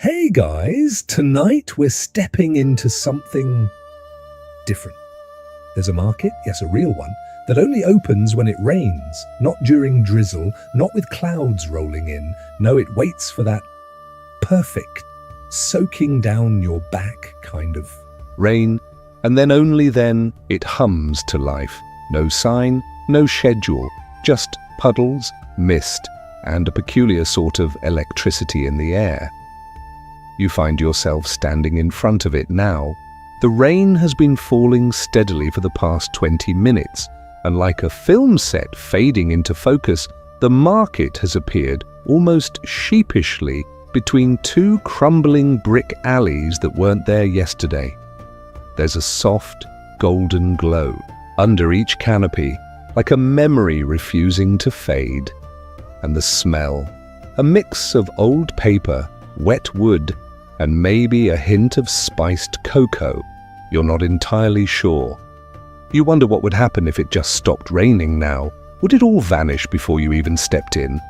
Hey guys, tonight we're stepping into something different. There's a market, yes, a real one, that only opens when it rains, not during drizzle, not with clouds rolling in. No, it waits for that perfect, soaking down your back kind of rain, and then only then it hums to life. No sign, no schedule, just puddles, mist, and a peculiar sort of electricity in the air. You find yourself standing in front of it now. The rain has been falling steadily for the past 20 minutes, and like a film set fading into focus, the market has appeared almost sheepishly between two crumbling brick alleys that weren't there yesterday. There's a soft, golden glow under each canopy, like a memory refusing to fade. And the smell, a mix of old paper, wet wood, and maybe a hint of spiced cocoa. You're not entirely sure. You wonder what would happen if it just stopped raining now. Would it all vanish before you even stepped in?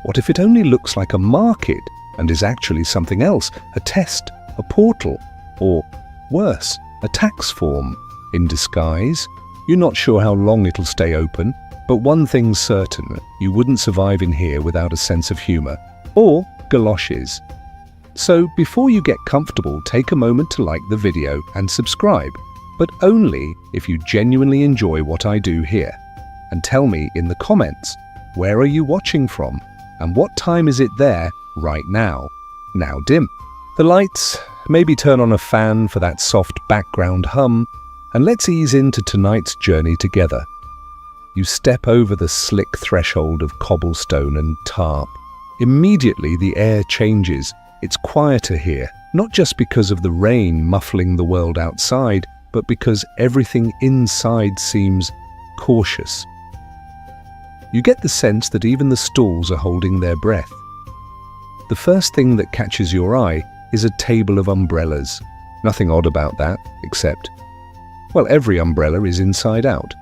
What if it only looks like a market and is actually something else, a test, a portal, or worse, a tax form in disguise? You're not sure how long it'll stay open, but one thing's certain, you wouldn't survive in here without a sense of humor, or galoshes. So before you get comfortable, take a moment to like the video and subscribe, but only if you genuinely enjoy what I do here. And tell me in the comments, where are you watching from? And what time is it there right now? Now dim the lights, maybe turn on a fan for that soft background hum, and let's ease into tonight's journey together. You step over the slick threshold of cobblestone and tarp. Immediately the air changes. It's quieter here, not just because of the rain muffling the world outside, but because everything inside seems cautious. You get the sense that even the stalls are holding their breath. The first thing that catches your eye is a table of umbrellas. Nothing odd about that, except, well, every umbrella is inside out.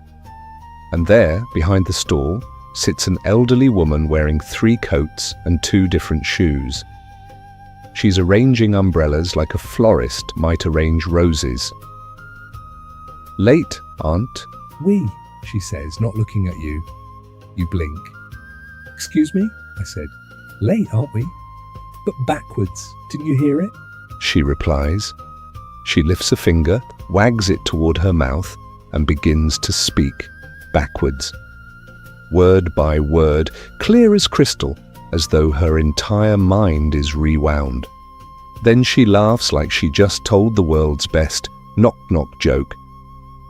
And there, behind the stall, sits an elderly woman wearing 3 coats and 2 different shoes. She's arranging umbrellas like a florist might arrange roses. "Late, Aunt?" we, she says, not looking at you. You blink. "Excuse me?" I said. "Late, aren't we?" "But backwards, didn't you hear it?" She replies. She lifts a finger, wags it toward her mouth, and begins to speak, backwards. Word by word, clear as crystal, as though her entire mind is rewound. Then she laughs like she just told the world's best knock-knock joke.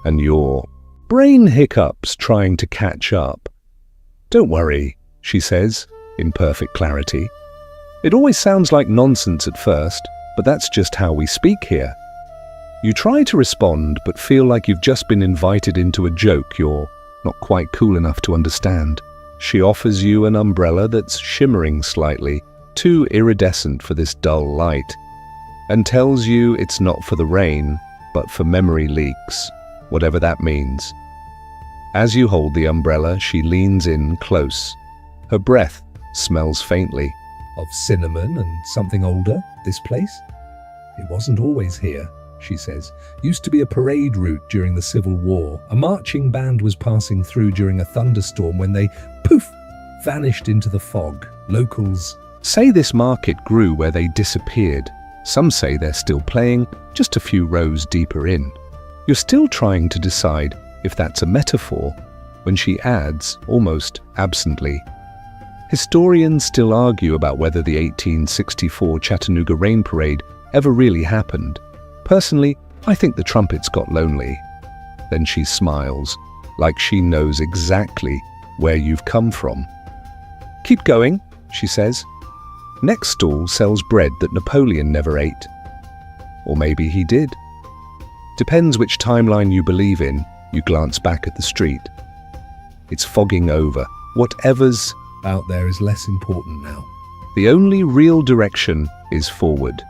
And your brain hiccups trying to catch up. "Don't worry," she says, in perfect clarity. "It always sounds like nonsense at first, but that's just how we speak here." You try to respond, but feel like you've just been invited into a joke you're not quite cool enough to understand. She offers you an umbrella that's shimmering slightly, too iridescent for this dull light, and tells you it's not for the rain, but for memory leaks, whatever that means. As you hold the umbrella, she leans in close. Her breath smells faintly. "Of cinnamon and something older, this place? It wasn't always here," she says. "Used to be a parade route during the Civil War. A marching band was passing through during a thunderstorm when they, poof, vanished into the fog. Locals say this market grew where they disappeared. Some say they're still playing, just a few rows deeper in. You're still trying to decide if that's a metaphor, when she adds, almost absently, "Historians still argue about whether the 1864 Chattanooga Rain Parade ever really happened. Personally, I think the trumpets got lonely." Then she smiles, like she knows exactly where you've come from. "Keep going," she says. "Next stall sells bread that Napoleon never ate. Or maybe he did. Depends which timeline you believe in." You glance back at the street. It's fogging over. Whatever's out there is less important now. The only real direction is forward.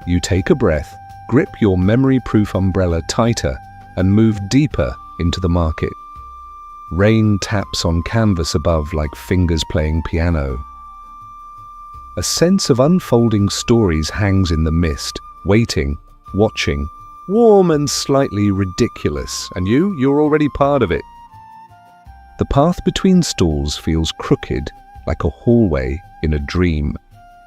You take a breath, grip your memory-proof umbrella tighter, and move deeper into the market. Rain taps on canvas above like fingers playing piano. A sense of unfolding stories hangs in the mist, waiting, watching, warm and slightly ridiculous, and you're already part of it. The path between stalls feels crooked, like a hallway in a dream,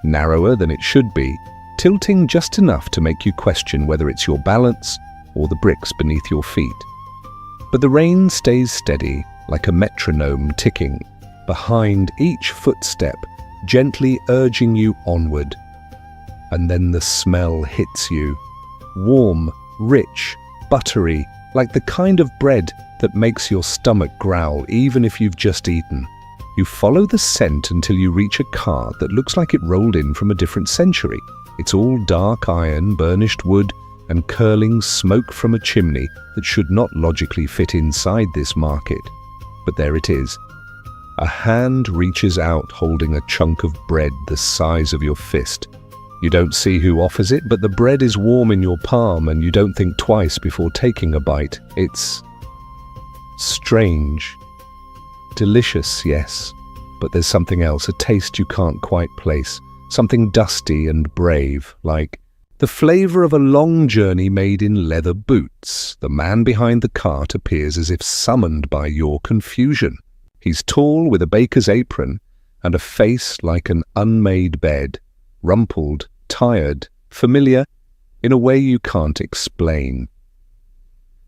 narrower than it should be, tilting just enough to make you question whether it's your balance or the bricks beneath your feet. But the rain stays steady, like a metronome ticking, behind each footstep, gently urging you onward. And then the smell hits you, warm, rich, buttery, like the kind of bread that makes your stomach growl even if you've just eaten. You follow the scent until you reach a car that looks like it rolled in from a different century. It's all dark iron, burnished wood, and curling smoke from a chimney that should not logically fit inside this market. But there it is. A hand reaches out holding a chunk of bread the size of your fist. You don't see who offers it, but the bread is warm in your palm and you don't think twice before taking a bite. It's strange. Delicious, yes, but there's something else, a taste you can't quite place. Something dusty and brave, like the flavor of a long journey made in leather boots. The man behind the cart appears as if summoned by your confusion. He's tall with a baker's apron and a face like an unmade bed, rumpled, tired, familiar in a way you can't explain.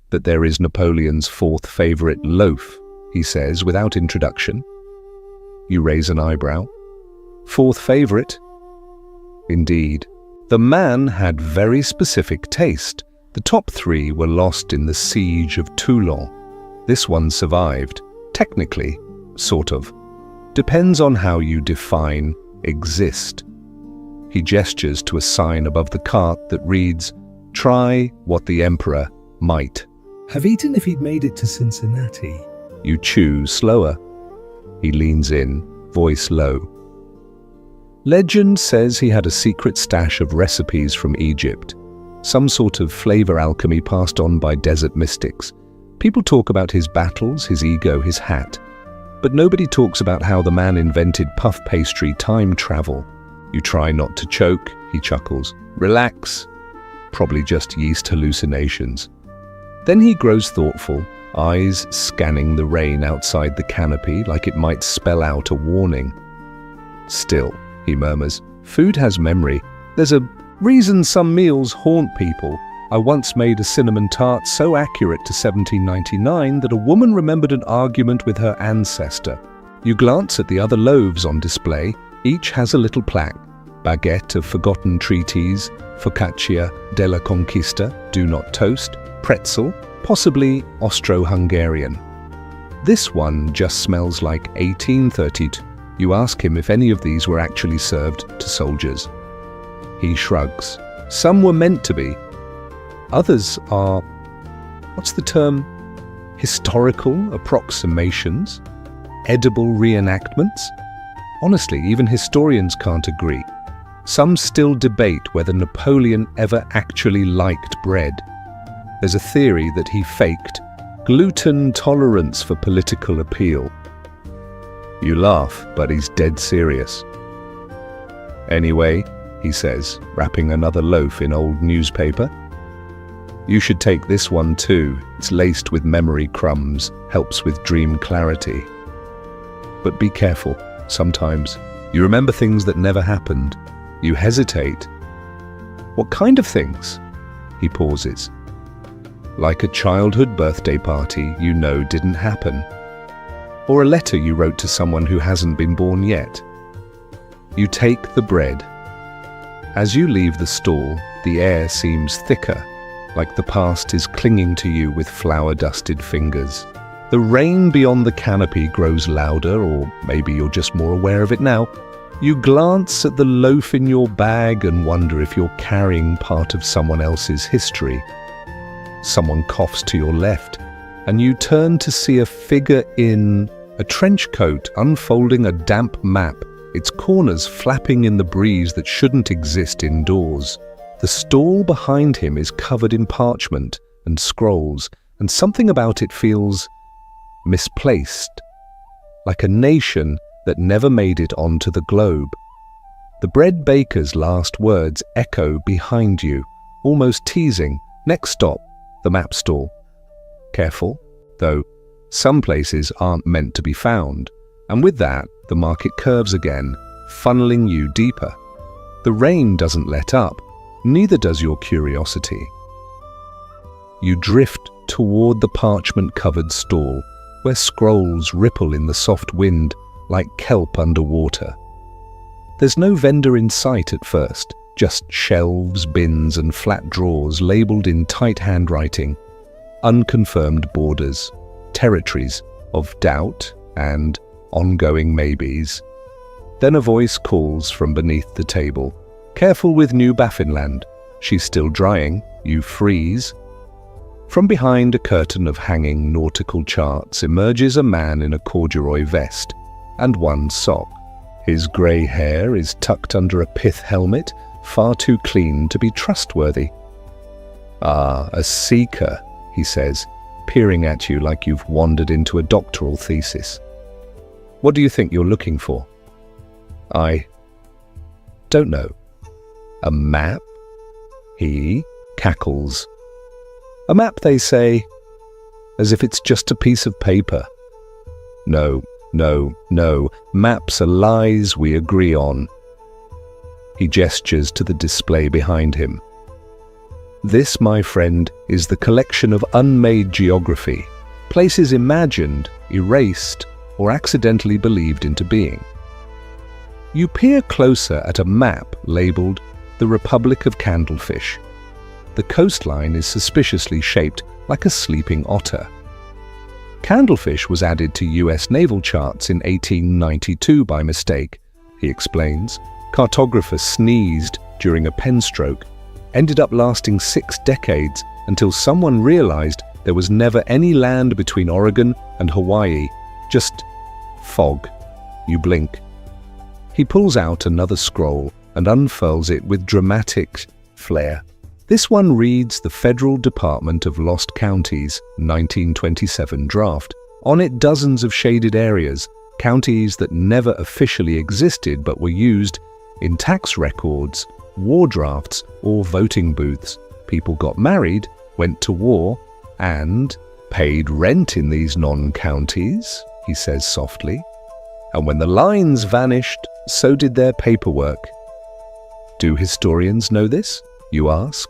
That there is Napoleon's fourth favorite loaf, he says without introduction. You raise an eyebrow. Fourth favorite? Indeed. The man had very specific taste. The top three were lost in the siege of Toulon. This one survived. Technically, sort of. Depends on how you define exist. He gestures to a sign above the cart that reads, "Try what the Emperor might." Have eaten if he'd made it to Cincinnati. You chew slower. He leans in, voice low. Legend says he had a secret stash of recipes from Egypt, some sort of flavor alchemy passed on by desert mystics. People talk about his battles, his ego, his hat. But nobody talks about how the man invented puff pastry time travel. You try not to choke, he chuckles. Relax. Probably just yeast hallucinations. Then he grows thoughtful, eyes scanning the rain outside the canopy like it might spell out a warning. Still, he murmurs, food has memory. There's a reason some meals haunt people. I once made a cinnamon tart so accurate to 1799 that a woman remembered an argument with her ancestor. You glance at the other loaves on display. Each has a little plaque. Baguette of forgotten treaties, focaccia della conquista, do not toast, pretzel, possibly Austro-Hungarian. This one just smells like 1832. You ask him if any of these were actually served to soldiers. He shrugs. Some were meant to be. Others are, what's the term? Historical approximations? Edible reenactments? Honestly, even historians can't agree. Some still debate whether Napoleon ever actually liked bread. There's a theory that he faked gluten tolerance for political appeal. You laugh, but he's dead serious. Anyway, he says, wrapping another loaf in old newspaper. You should take this one too. It's laced with memory crumbs, helps with dream clarity. But be careful. Sometimes you remember things that never happened. You hesitate. What kind of things? He pauses. Like a childhood birthday party you know didn't happen. Or a letter you wrote to someone who hasn't been born yet. You take the bread. As you leave the stall, the air seems thicker, like the past is clinging to you with flour-dusted fingers. The rain beyond the canopy grows louder, or maybe you're just more aware of it now. You glance at the loaf in your bag and wonder if you're carrying part of someone else's history. Someone coughs to your left, and you turn to see a figure in a trench coat unfolding a damp map, its corners flapping in the breeze that shouldn't exist indoors. The stall behind him is covered in parchment and scrolls, and something about it feels misplaced, like a nation that never made it onto the globe. The bread baker's last words echo behind you, almost teasing, "Next stop, the map stall." Careful, though, some places aren't meant to be found, and with that, the market curves again, funneling you deeper. The rain doesn't let up, neither does your curiosity. You drift toward the parchment-covered stall, where scrolls ripple in the soft wind like kelp underwater. There's no vendor in sight at first, just shelves, bins, and flat drawers labeled in tight handwriting, unconfirmed borders, territories of doubt and ongoing maybes. Then a voice calls from beneath the table. "Careful with new Baffinland. She's still drying. You freeze." From behind a curtain of hanging nautical charts emerges a man in a corduroy vest and one sock. His grey hair is tucked under a pith helmet, far too clean to be trustworthy. "Ah, a seeker," he says, peering at you like you've wandered into a doctoral thesis. "What do you think you're looking for?" "I don't know." "A map?" He cackles. "A map, they say, as if it's just a piece of paper." No. Maps are lies we agree on." He gestures to the display behind him. "This, my friend, is the collection of unmade geography, places imagined, erased, or accidentally believed into being." You peer closer at a map labeled the Republic of Candlefish. The coastline is suspiciously shaped like a sleeping otter. Candlefish was added to US naval charts in 1892 by mistake, he explains. Cartographers sneezed during a pen stroke, ended up lasting 6 decades until someone realized there was never any land between Oregon and Hawaii, just fog. You blink. He pulls out another scroll and unfurls it with dramatic flair. This one reads the Federal Department of Lost Counties 1927 draft. On it, dozens of shaded areas, counties that never officially existed but were used in tax records, war drafts, or voting booths. People got married, went to war, and paid rent in these non-counties, he says softly. And when the lines vanished, so did their paperwork. Do historians know this, you ask?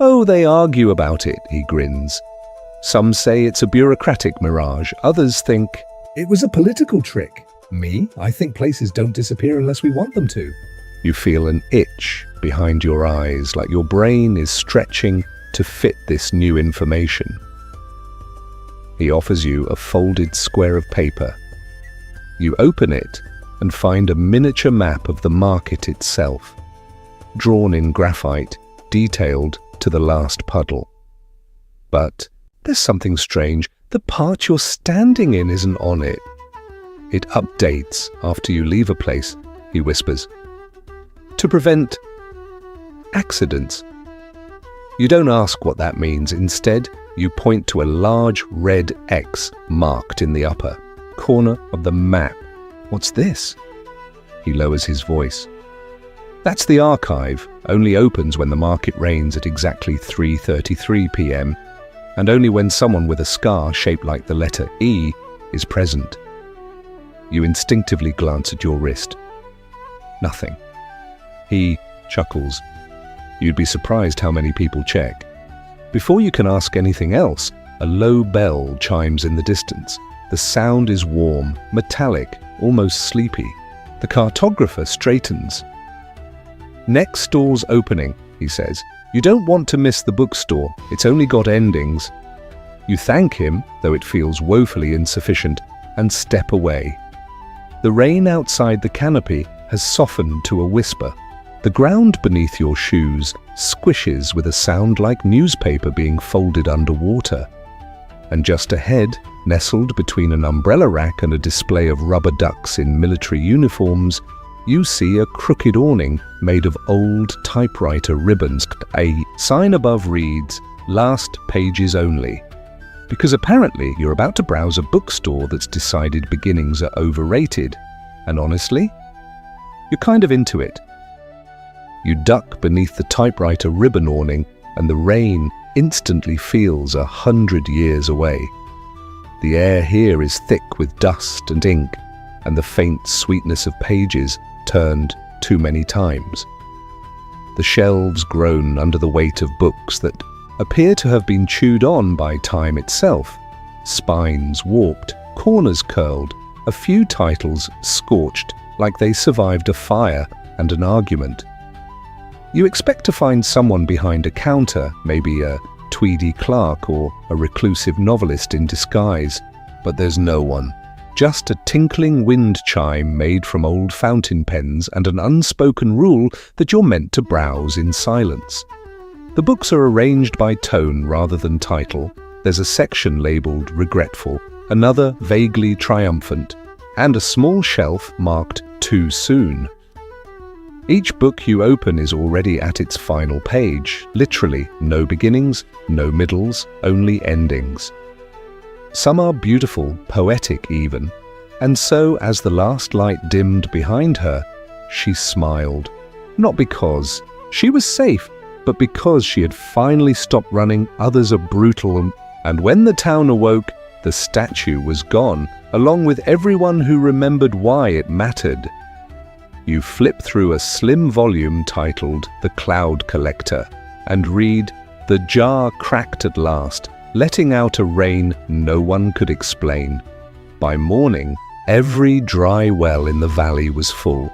"Oh, they argue about it," he grins. "Some say it's a bureaucratic mirage, others think..." It was a political trick. Me, I think places don't disappear unless we want them to. You feel an itch behind your eyes, like your brain is stretching to fit this new information. He offers you a folded square of paper. You open it and find a miniature map of the market itself, drawn in graphite, detailed to the last puddle. But there's something strange. The part you're standing in isn't on it. It updates after you leave a place, he whispers, to prevent accidents. You don't ask what that means. Instead, you point to a large red X marked in the upper corner of the map. "What's this?" He lowers his voice. "That's the archive. Only opens when the market rains at exactly 3:33 p.m. and only when someone with a scar shaped like the letter E is present." You instinctively glance at your wrist. Nothing. He chuckles. You'd be surprised how many people check. Before you can ask anything else, a low bell chimes in the distance. The sound is warm, metallic, almost sleepy. The cartographer straightens. "Next store's opening," he says. "You don't want to miss the bookstore. It's only got endings." You thank him, though it feels woefully insufficient, and step away. The rain outside the canopy has softened to a whisper. The ground beneath your shoes squishes with a sound like newspaper being folded underwater. And just ahead, nestled between an umbrella rack and a display of rubber ducks in military uniforms, you see a crooked awning made of old typewriter ribbons. A sign above reads, "Last pages only." Because apparently you're about to browse a bookstore that's decided beginnings are overrated. And honestly, You're kind of into it. You duck beneath the typewriter ribbon awning, and the rain instantly feels 100 years away. The air here is thick with dust and ink, and the faint sweetness of pages turned too many times. The shelves groan under the weight of books that appear to have been chewed on by time itself. Spines warped, corners curled, a few titles scorched like they survived a fire and an argument. You expect to find someone behind a counter, maybe a tweedy clerk or a reclusive novelist in disguise, but there's no one. Just a tinkling wind chime made from old fountain pens and an unspoken rule that you're meant to browse in silence. The books are arranged by tone rather than title. There's a section labelled regretful, another vaguely triumphant, and a small shelf marked too soon. Each book you open is already at its final page. Literally, no beginnings, no middles, only endings. Some are beautiful, poetic even, and so as the last light dimmed behind her, she smiled. Not because she was safe, but because she had finally stopped running. Others are brutal, and when the town awoke, the statue was gone, along with everyone who remembered why it mattered. You flip through a slim volume titled The Cloud Collector and read, "The jar cracked at last, letting out a rain no one could explain. By morning, every dry well in the valley was full,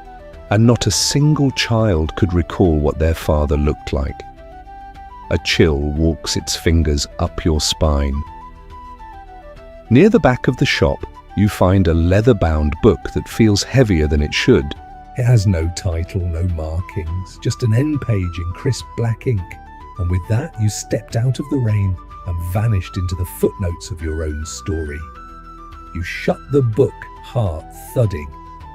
and not a single child could recall what their father looked like." A chill walks its fingers up your spine. Near the back of the shop, you find a leather-bound book that feels heavier than it should. It has no title, no markings, just an end page in crisp black ink. And with that, you stepped out of the rain and vanished into the footnotes of your own story. You shut the book, heart thudding.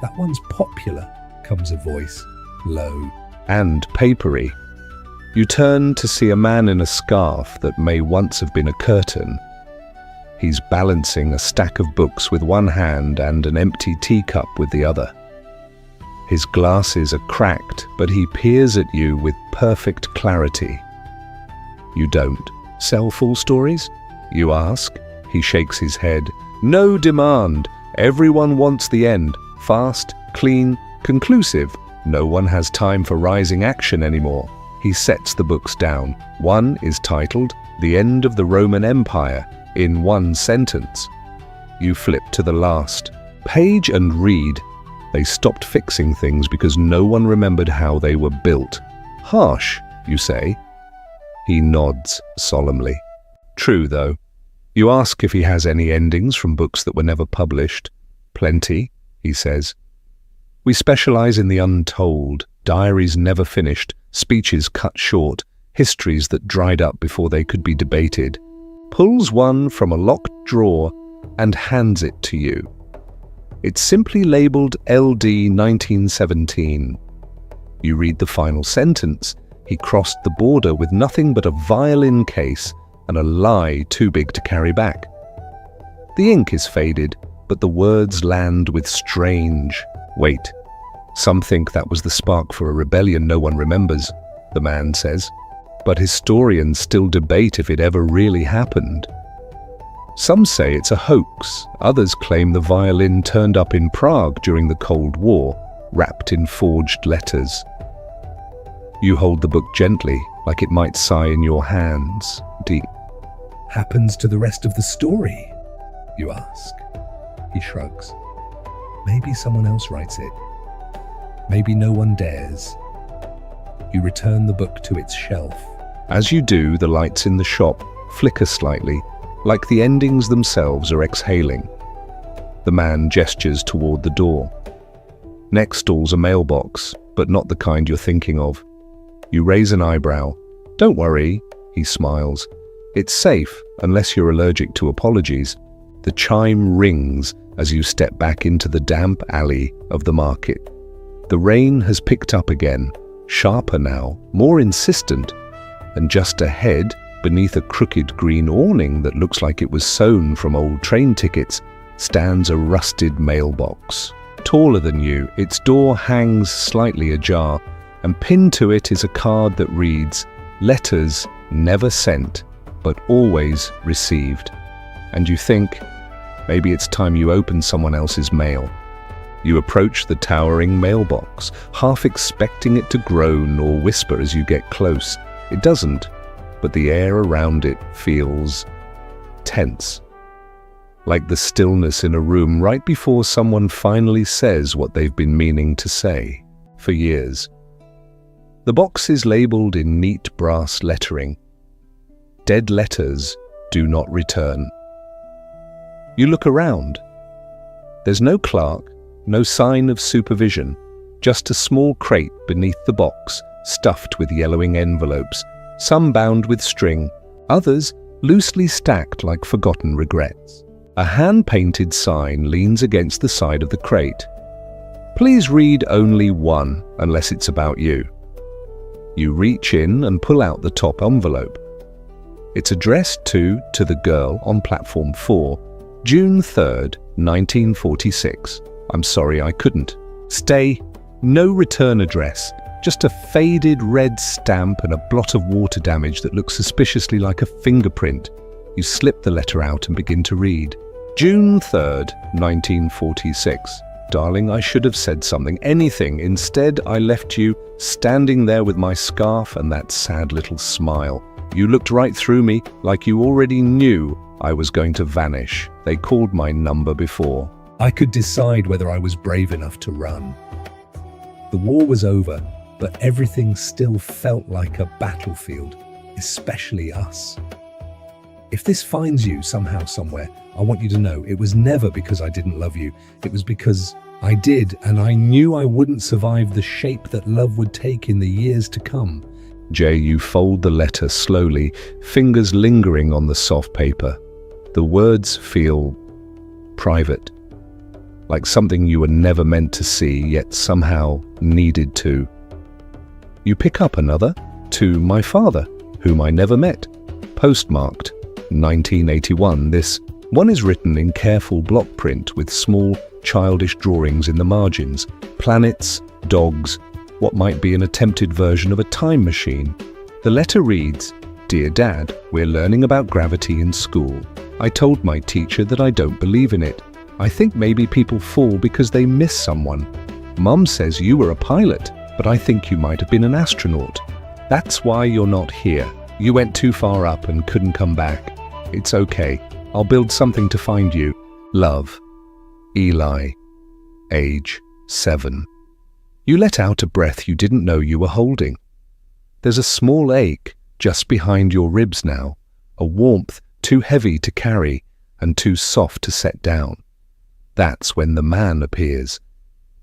"That one's popular," comes a voice, low and papery. You turn to see a man in a scarf that may once have been a curtain. He's balancing a stack of books with one hand and an empty teacup with the other. His glasses are cracked, but he peers at you with perfect clarity. You don't sell full stories? You ask. He shakes his head. No demand. Everyone wants the end. Fast, clean, conclusive. No one has time for rising action anymore. He sets the books down. One is titled The End of the Roman Empire, in one sentence. You flip to the last page and read. They stopped fixing things because no one remembered how they were built. Harsh, you say. He nods solemnly. True, though. You ask if he has any endings from books that were never published. Plenty, he says. We specialize in the untold, diaries never finished, speeches cut short, histories that dried up before they could be debated. Pulls one from a locked drawer and hands it to you. It's simply labeled LD 1917. You read the final sentence. He crossed the border with nothing but a violin case and a lie too big to carry back. The ink is faded, but the words land with strange weight. Some think that was the spark for a rebellion no one remembers, the man says. But historians still debate if it ever really happened. Some say it's a hoax. Others claim the violin turned up in Prague during the Cold War, wrapped in forged letters. You hold the book gently, like it might sigh in your hands, deep. Happens to the rest of the story? You ask. He shrugs. Maybe someone else writes it. Maybe no one dares. You return the book to its shelf. As you do, the lights in the shop flicker slightly, like the endings themselves are exhaling. The man gestures toward the door. Next stalls a mailbox, but not the kind you're thinking of. You raise an eyebrow. Don't worry, he smiles. It's safe, unless you're allergic to apologies. The chime rings as you step back into the damp alley of the market. The rain has picked up again, sharper now, more insistent, and just ahead, beneath a crooked green awning that looks like it was sewn from old train tickets, stands a rusted mailbox. taller than you. Its door hangs slightly ajar, and pinned to it is a card that reads, "Letters never sent, but always received." And you think, maybe it's time you open someone else's mail. You approach the towering mailbox, half expecting it to groan or whisper as you get close. It doesn't, but the air around it feels tense. Like the stillness in a room right before someone finally says what they've been meaning to say for years. The box is labeled in neat brass lettering. Dead letters do not return. You look around. There's no clerk, no sign of supervision, just a small crate beneath the box, stuffed with yellowing envelopes, some bound with string, others loosely stacked like forgotten regrets. A hand-painted sign leans against the side of the crate. Please read only one, unless it's about you. You reach in and pull out the top envelope. It's addressed to the girl on platform 4, June 3rd, 1946. I'm sorry I couldn't. Stay. No return address. Just a faded red stamp and a blot of water damage that looks suspiciously like a fingerprint. You slip the letter out and begin to read. June 3rd, 1946. Darling, I should have said something, anything. Instead, I left you standing there with my scarf and that sad little smile. You looked right through me like you already knew I was going to vanish. They called my number before. I could decide whether I was brave enough to run. The war was over, but everything still felt like a battlefield, especially us. If this finds you somehow, somewhere, I want you to know it was never because I didn't love you. It was because I did, and I knew I wouldn't survive the shape that love would take in the years to come. Jay, you fold the letter slowly, fingers lingering on the soft paper. The words feel private, like something you were never meant to see, yet somehow needed to. You pick up another, to my father, whom I never met, postmarked 1981. This one is written in careful block print with small, childish drawings in the margins, planets, dogs, what might be an attempted version of a time machine. The letter reads, "Dear Dad, we're learning about gravity in school. I told my teacher that I don't believe in it. I think maybe people fall because they miss someone. Mum says you were a pilot, but I think you might have been an astronaut. That's why you're not here. You went too far up and couldn't come back. It's okay. I'll build something to find you. Love. Eli. Age 7. You let out a breath you didn't know you were holding. There's a small ache just behind your ribs now, a warmth too heavy to carry and too soft to set down. That's when the man appears.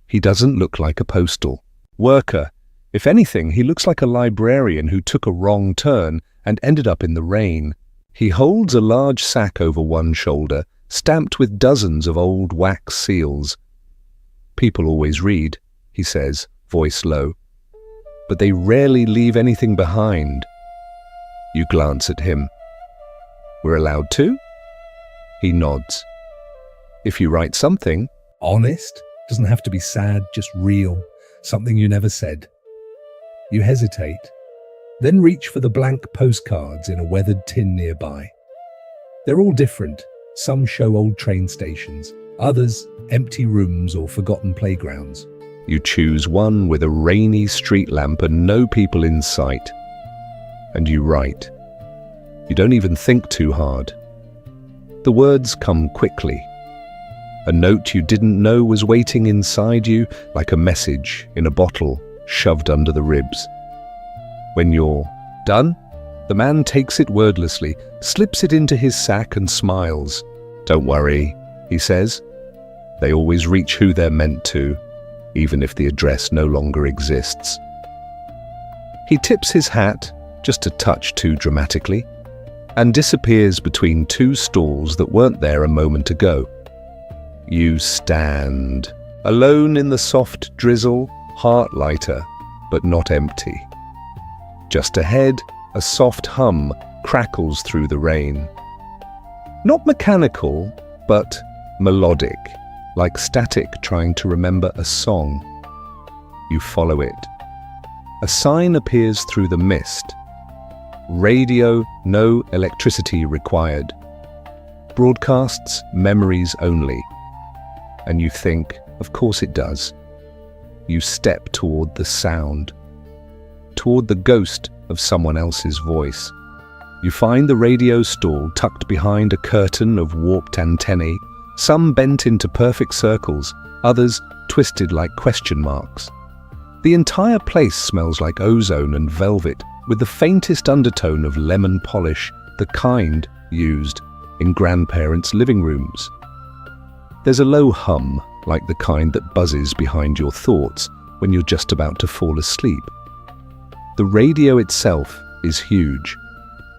He doesn't look like a postal worker. If anything, he looks like a librarian who took a wrong turn and ended up in the rain. He holds a large sack over one shoulder, stamped with dozens of old wax seals. People always read, he says, voice low, but they rarely leave anything behind. You glance at him. We're allowed to? He nods. If you write something. Honest? Doesn't have to be sad, just real. Something you never said. You hesitate, then reach for the blank postcards in a weathered tin nearby. They're all different. Some show old train stations, others empty rooms or forgotten playgrounds. You choose one with a rainy street lamp and no people in sight. And you write. You don't even think too hard. The words come quickly. A note you didn't know was waiting inside you, like a message in a bottle shoved under the ribs. When you're done, the man takes it wordlessly, slips it into his sack and smiles. Don't worry, he says. They always reach who they're meant to, even if the address no longer exists. He tips his hat, just a touch too dramatically, and disappears between two stalls that weren't there a moment ago. You stand, alone in the soft drizzle, heart lighter, but not empty. Just ahead, a soft hum crackles through the rain. Not mechanical, but melodic, like static trying to remember a song. You follow it. A sign appears through the mist. Radio, no electricity required. Broadcasts memories only. And you think, of course it does. You step toward the sound, toward the ghost of someone else's voice. You find the radio stall tucked behind a curtain of warped antennae, some bent into perfect circles, others twisted like question marks. The entire place smells like ozone and velvet, with the faintest undertone of lemon polish, the kind used in grandparents' living rooms. There's a low hum, like the kind that buzzes behind your thoughts when you're just about to fall asleep. The radio itself is huge,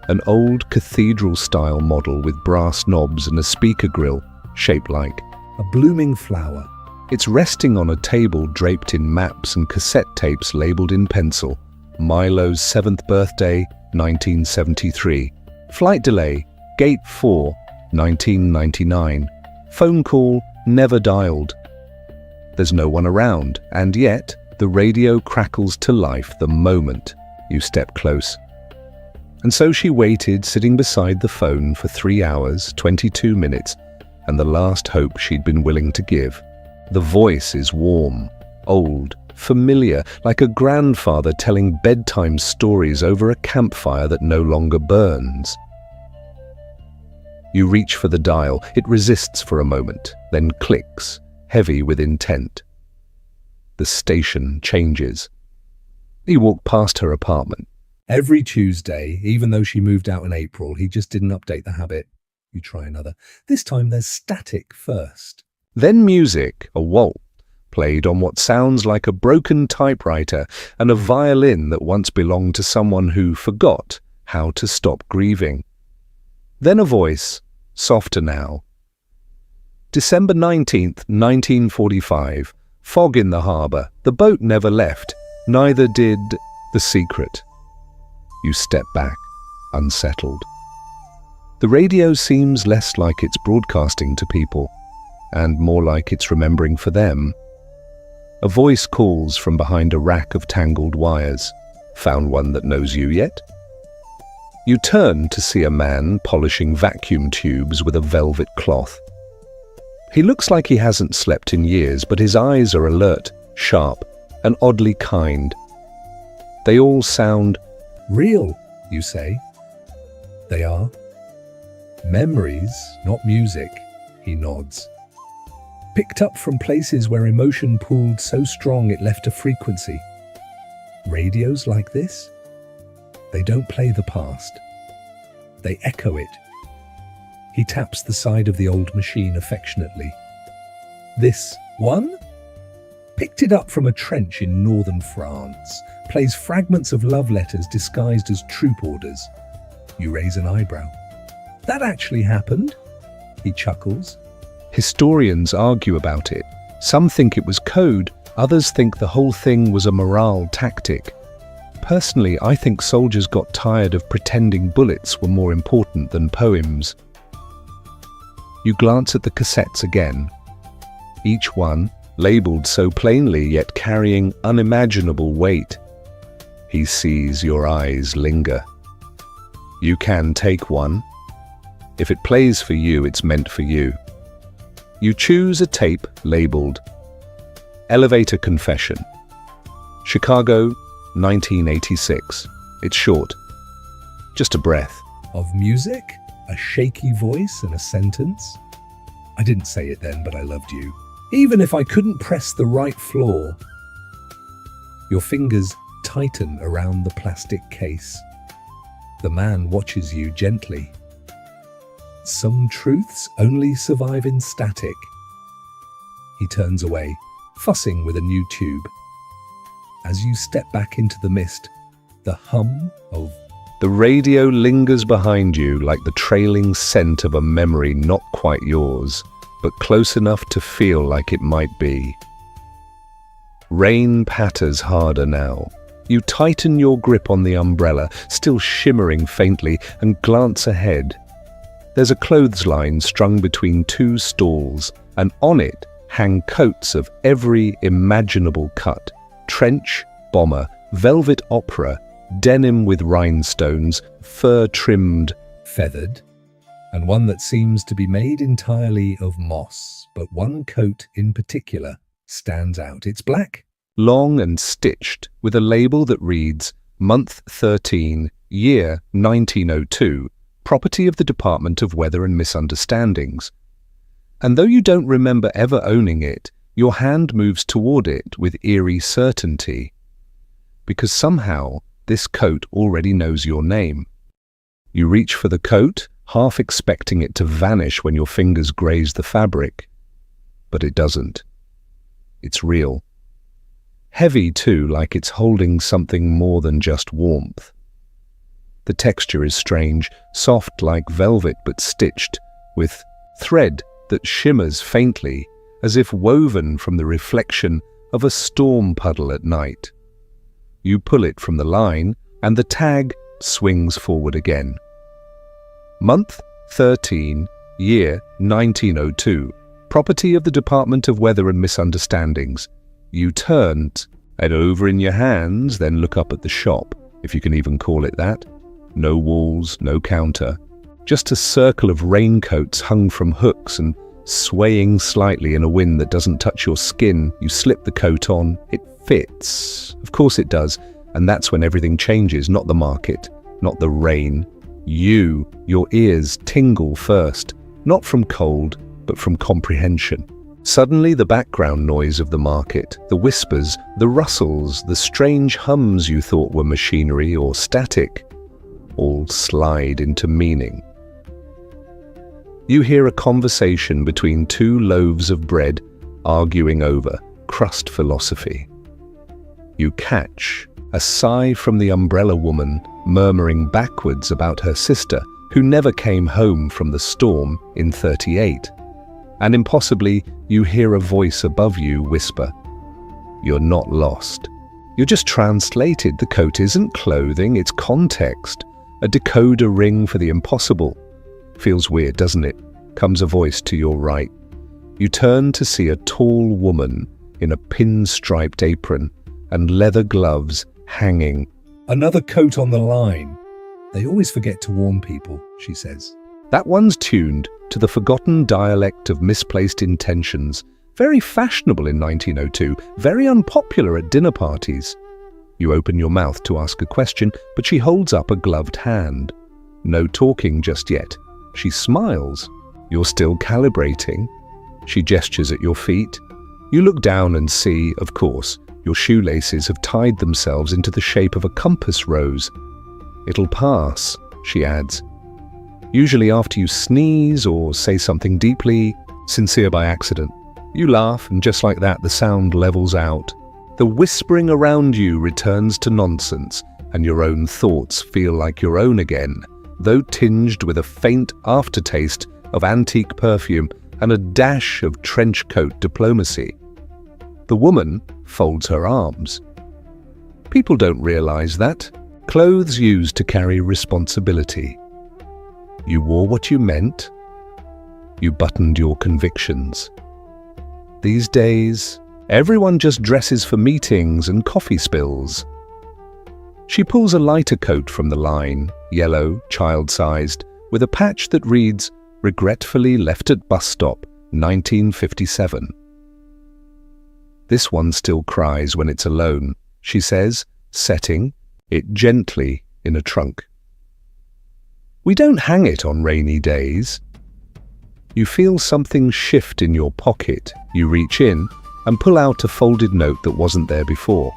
an old cathedral-style model with brass knobs and a speaker grill shaped like a blooming flower. It's resting on a table draped in maps and cassette tapes labeled in pencil. Milo's 7th birthday, 1973. Flight delay, gate 4, 1999. Phone call never dialed. There's no one around, and yet the radio crackles to life the moment you step close. And so she waited, sitting beside the phone for 3 hours, 22 minutes, and the last hope she'd been willing to give. The voice is warm, old, familiar, like a grandfather telling bedtime stories over a campfire that no longer burns. You reach for the dial. It resists for a moment, then clicks, heavy with intent. The station changes. You walk past her apartment. Every Tuesday, even though she moved out in April, he just didn't update the habit. You try another. This time there's static first. Then music, a waltz, played on what sounds like a broken typewriter and a violin that once belonged to someone who forgot how to stop grieving. Then a voice, softer now. December 19th, 1945. Fog in the harbour. The boat never left. Neither did the secret. You step back, unsettled. The radio seems less like it's broadcasting to people, and more like it's remembering for them. A voice calls from behind a rack of tangled wires. Found one that knows you yet? You turn to see a man polishing vacuum tubes with a velvet cloth. He looks like he hasn't slept in years, but his eyes are alert, sharp, and oddly kind. They all sound real, you say. They are. Memories, not music, he nods. Picked up from places where emotion pooled so strong it left a frequency. Radios like this? They don't play the past. They echo it. He taps the side of the old machine affectionately. This one? Picked it up from a trench in northern France. Plays fragments of love letters disguised as troop orders. You raise an eyebrow. That actually happened? He chuckles. Historians argue about it. Some think it was code, others think the whole thing was a morale tactic. Personally, I think soldiers got tired of pretending bullets were more important than poems. You glance at the cassettes again. Each one, labelled so plainly yet carrying unimaginable weight. He sees your eyes linger. You can take one. If it plays for you, it's meant for you. You choose a tape labelled Elevator Confession. Chicago, 1986. It's short. Just a breath. Of music? A shaky voice and a sentence? I didn't say it then, but I loved you. Even if I couldn't press the right floor. Your fingers tighten around the plastic case. The man watches you gently. Some truths only survive in static. He turns away, fussing with a new tube. As you step back into the mist, the hum of the radio lingers behind you like the trailing scent of a memory not quite yours, but close enough to feel like it might be. Rain patters harder now. You tighten your grip on the umbrella, still shimmering faintly, and glance ahead. There's a clothesline strung between two stalls, and on it, hang coats of every imaginable cut: trench, bomber, velvet opera, denim with rhinestones, fur-trimmed, Feathered, and one that seems to be made entirely of moss, but one coat in particular stands out. It's black. long and stitched, with a label that reads Month 13, Year 1902, property of the Department of Weather and Misunderstandings. And though you don't remember ever owning it, your hand moves toward it with eerie certainty, because somehow this coat already knows your name. You reach for the coat, half expecting it to vanish when your fingers graze the fabric. But it doesn't. It's real. Heavy too, like it's holding something more than just warmth. The texture is strange, soft like velvet but stitched, with thread that shimmers faintly, as if woven from the reflection of a storm puddle at night. You pull it from the line, and the tag swings forward again. Month 13, Year 1902, property of the Department of Weather and Misunderstandings. You turn it over in your hands, then look up at the shop, if you can even call it that. No walls, no counter, just a circle of raincoats hung from hooks and swaying slightly in a wind that doesn't touch your skin. You slip the coat on. It fits. Of course it does. And that's when everything changes, not the market, not the rain. Your ears tingle first, not from cold, but from comprehension. Suddenly the background noise of the market, the whispers, the rustles, the strange hums you thought were machinery or static, all slide into meaning. You hear a conversation between two loaves of bread arguing over crust philosophy. You catch a sigh from the umbrella woman murmuring backwards about her sister who never came home from the storm in 38. And impossibly, you hear a voice above you whisper, "You're not lost. You're just translated. The coat isn't clothing, it's context. A decoder ring for the impossible." Feels weird, doesn't it? Comes a voice to your right. You turn to see a tall woman in a pinstriped apron and leather gloves hanging. "Another coat on the line. They always forget to warn people," she says. That one's tuned to the forgotten dialect of misplaced intentions. Very fashionable in 1902, very unpopular at dinner parties. You open your mouth to ask a question, but she holds up a gloved hand. No talking just yet. She smiles. You're still calibrating. She gestures at your feet. You look down and see, of course, your shoelaces have tied themselves into the shape of a compass rose. "It'll pass," she adds. Usually after you sneeze or say something deeply sincere by accident. You laugh, and just like that, the sound levels out. The whispering around you returns to nonsense, and your own thoughts feel like your own again, though tinged with a faint aftertaste of antique perfume and a dash of trench coat diplomacy. The woman folds her arms. People don't realize that. Clothes used to carry responsibility. You wore what you meant. You buttoned your convictions. These days, everyone just dresses for meetings and coffee spills. She pulls a lighter coat from the line, yellow, child-sized, with a patch that reads, "Regretfully left at bus stop, 1957. This one still cries when it's alone, she says, setting it gently in a trunk. We don't hang it on rainy days. You feel something shift in your pocket. You reach in and pull out a folded note that wasn't there before.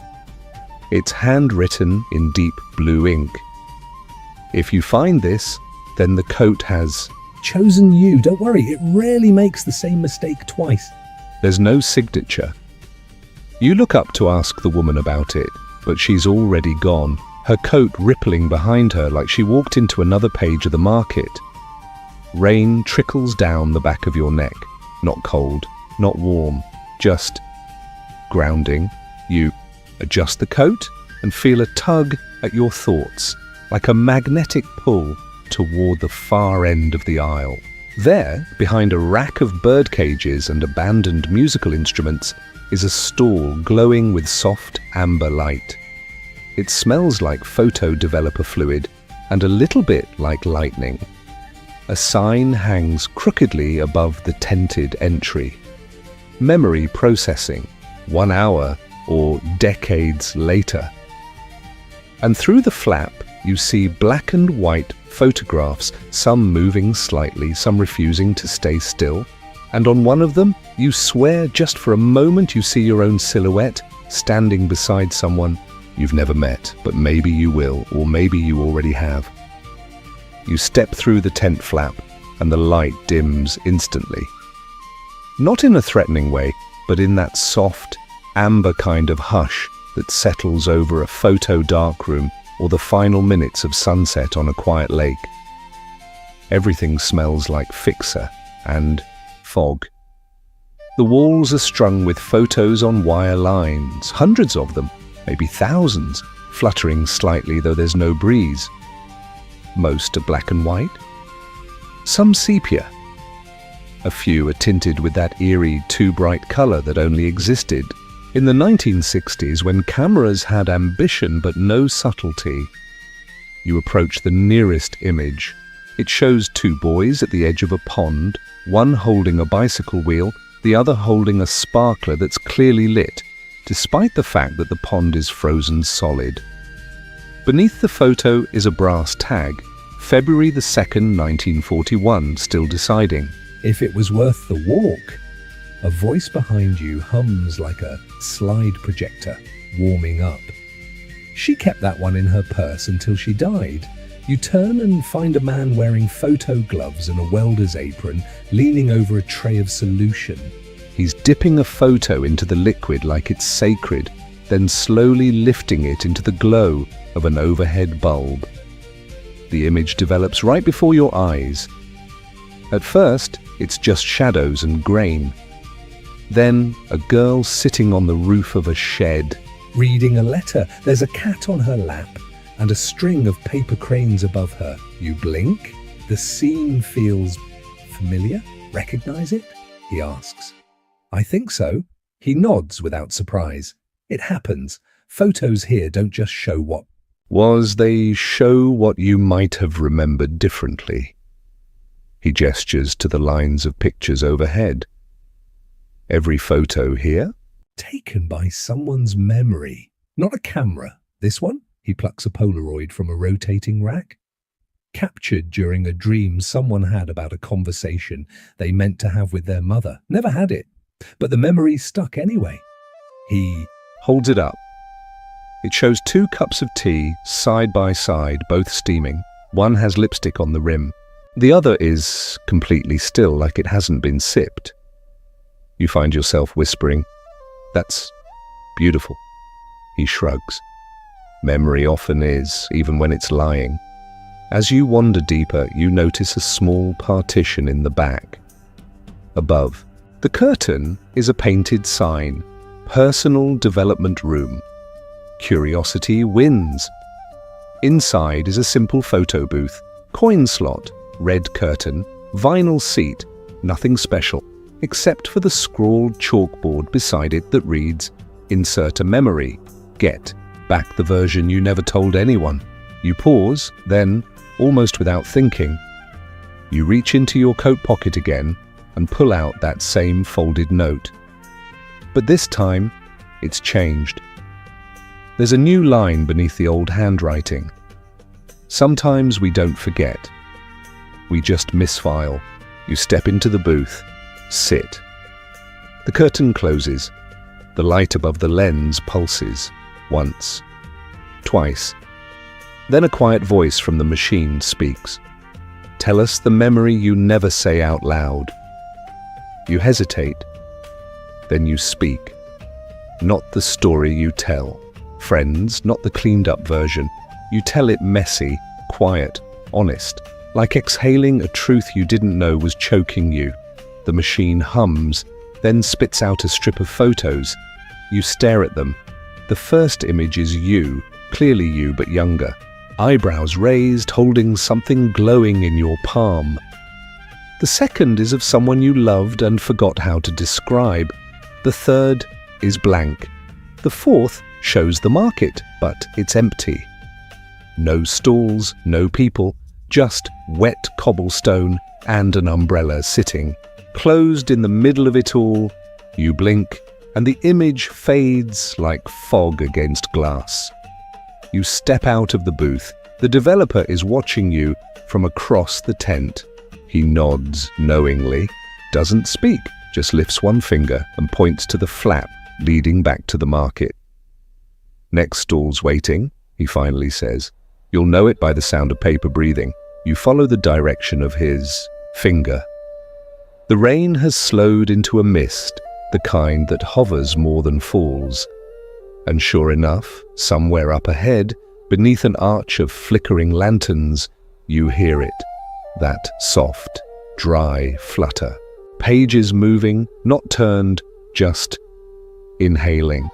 It's handwritten in deep blue ink. If you find this, then the coat has "Chosen you. Don't worry, it rarely makes the same mistake twice." There's no signature. You look up to ask the woman about it, but she's already gone, her coat rippling behind her like she walked into another page of the market. Rain trickles down the back of your neck, not cold, not warm, just grounding. You adjust the coat and feel a tug at your thoughts, like a magnetic pull toward the far end of the aisle. There, behind a rack of bird cages and abandoned musical instruments, is a stall glowing with soft amber light. It smells like photo developer fluid and a little bit like lightning. A sign hangs crookedly above the tented entry. Memory processing, 1 hour or decades later. And through the flap, you see black and white photographs, some moving slightly, some refusing to stay still. And on one of them, you swear just for a moment you see your own silhouette standing beside someone you've never met, but maybe you will, or maybe you already have. You step through the tent flap, and the light dims instantly. Not in a threatening way, but in that soft, amber kind of hush that settles over a photo darkroom or the final minutes of sunset on a quiet lake. Everything smells like fixer and fog. The walls are strung with photos on wire lines, hundreds of them, maybe thousands, fluttering slightly though there's no breeze. Most are black and white, some sepia. A few are tinted with that eerie, too bright color that only existed in the 1960s when cameras had ambition but no subtlety. You approach the nearest image. It shows two boys at the edge of a pond, one holding a bicycle wheel, the other holding a sparkler that's clearly lit, despite the fact that the pond is frozen solid. Beneath the photo is a brass tag, February the 2nd, 1941, still deciding. If it was worth the walk. A voice behind you hums like a slide projector, warming up. She kept that one in her purse until she died. You turn and find a man wearing photo gloves and a welder's apron, leaning over a tray of solution. He's dipping a photo into the liquid like it's sacred, then slowly lifting it into the glow of an overhead bulb. The image develops right before your eyes. At first, it's just shadows and grain. Then, a girl sitting on the roof of a shed. Reading a letter. There's a cat on her lap and a string of paper cranes above her. You blink. The scene feels familiar. Recognize it? He asks. I think so. He nods without surprise. It happens. Photos here don't just show what was, they show what you might have remembered differently. He gestures to the lines of pictures overhead. Every photo here? Taken by someone's memory. Not a camera. This one? He plucks a Polaroid from a rotating rack. Captured during a dream someone had about a conversation they meant to have with their mother. Never had it. But the memory stuck anyway. He holds it up. It shows 2 cups of tea side by side, both steaming. One has lipstick on the rim. The other is completely still, like it hasn't been sipped. You find yourself whispering, "That's beautiful." He shrugs. Memory often is, even when it's lying. As you wander deeper, you notice a small partition in the back. Above, the curtain is a painted sign, "Personal Development Room." Curiosity wins. Inside is a simple photo booth, coin slot, red curtain, vinyl seat, nothing special, except for the scrawled chalkboard beside it that reads, "Insert a memory. Get back the version you never told anyone." You pause, then, almost without thinking, you reach into your coat pocket again and pull out that same folded note. But this time, it's changed. There's a new line beneath the old handwriting. Sometimes we don't forget. We just misfile. You step into the booth. Sit. The curtain closes. The light above the lens pulses. Once. Twice. Then a quiet voice from the machine speaks. "Tell us the memory you never say out loud." You hesitate. Then you speak. Not the story you tell. Friends, not the cleaned-up version. You tell it messy, quiet, honest, like exhaling a truth you didn't know was choking you. The machine hums, then spits out a strip of photos. You stare at them. The first image is you, clearly you but younger. Eyebrows raised, holding something glowing in your palm. The second is of someone you loved and forgot how to describe. The third is blank. The fourth shows the market, but it's empty. No stalls, no people, just wet cobblestone and an umbrella sitting. Closed in the middle of it all, you blink, and the image fades like fog against glass. You step out of the booth. The developer is watching you from across the tent. He nods knowingly, doesn't speak, just lifts one finger and points to the flap leading back to the market. Next stall's waiting, he finally says. You'll know it by the sound of paper breathing. You follow the direction of his finger. The rain has slowed into a mist, the kind that hovers more than falls. And sure enough, somewhere up ahead, beneath an arch of flickering lanterns, you hear it. That soft, dry flutter. Pages moving, not turned, just inhaling.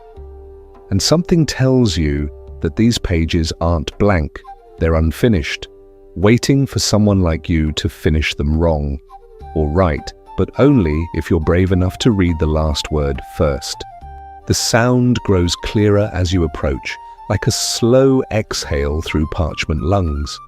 And something tells you that these pages aren't blank, they're unfinished, waiting for someone like you to finish them wrong, or right, but only if you're brave enough to read the last word first. The sound grows clearer as you approach, like a slow exhale through parchment lungs.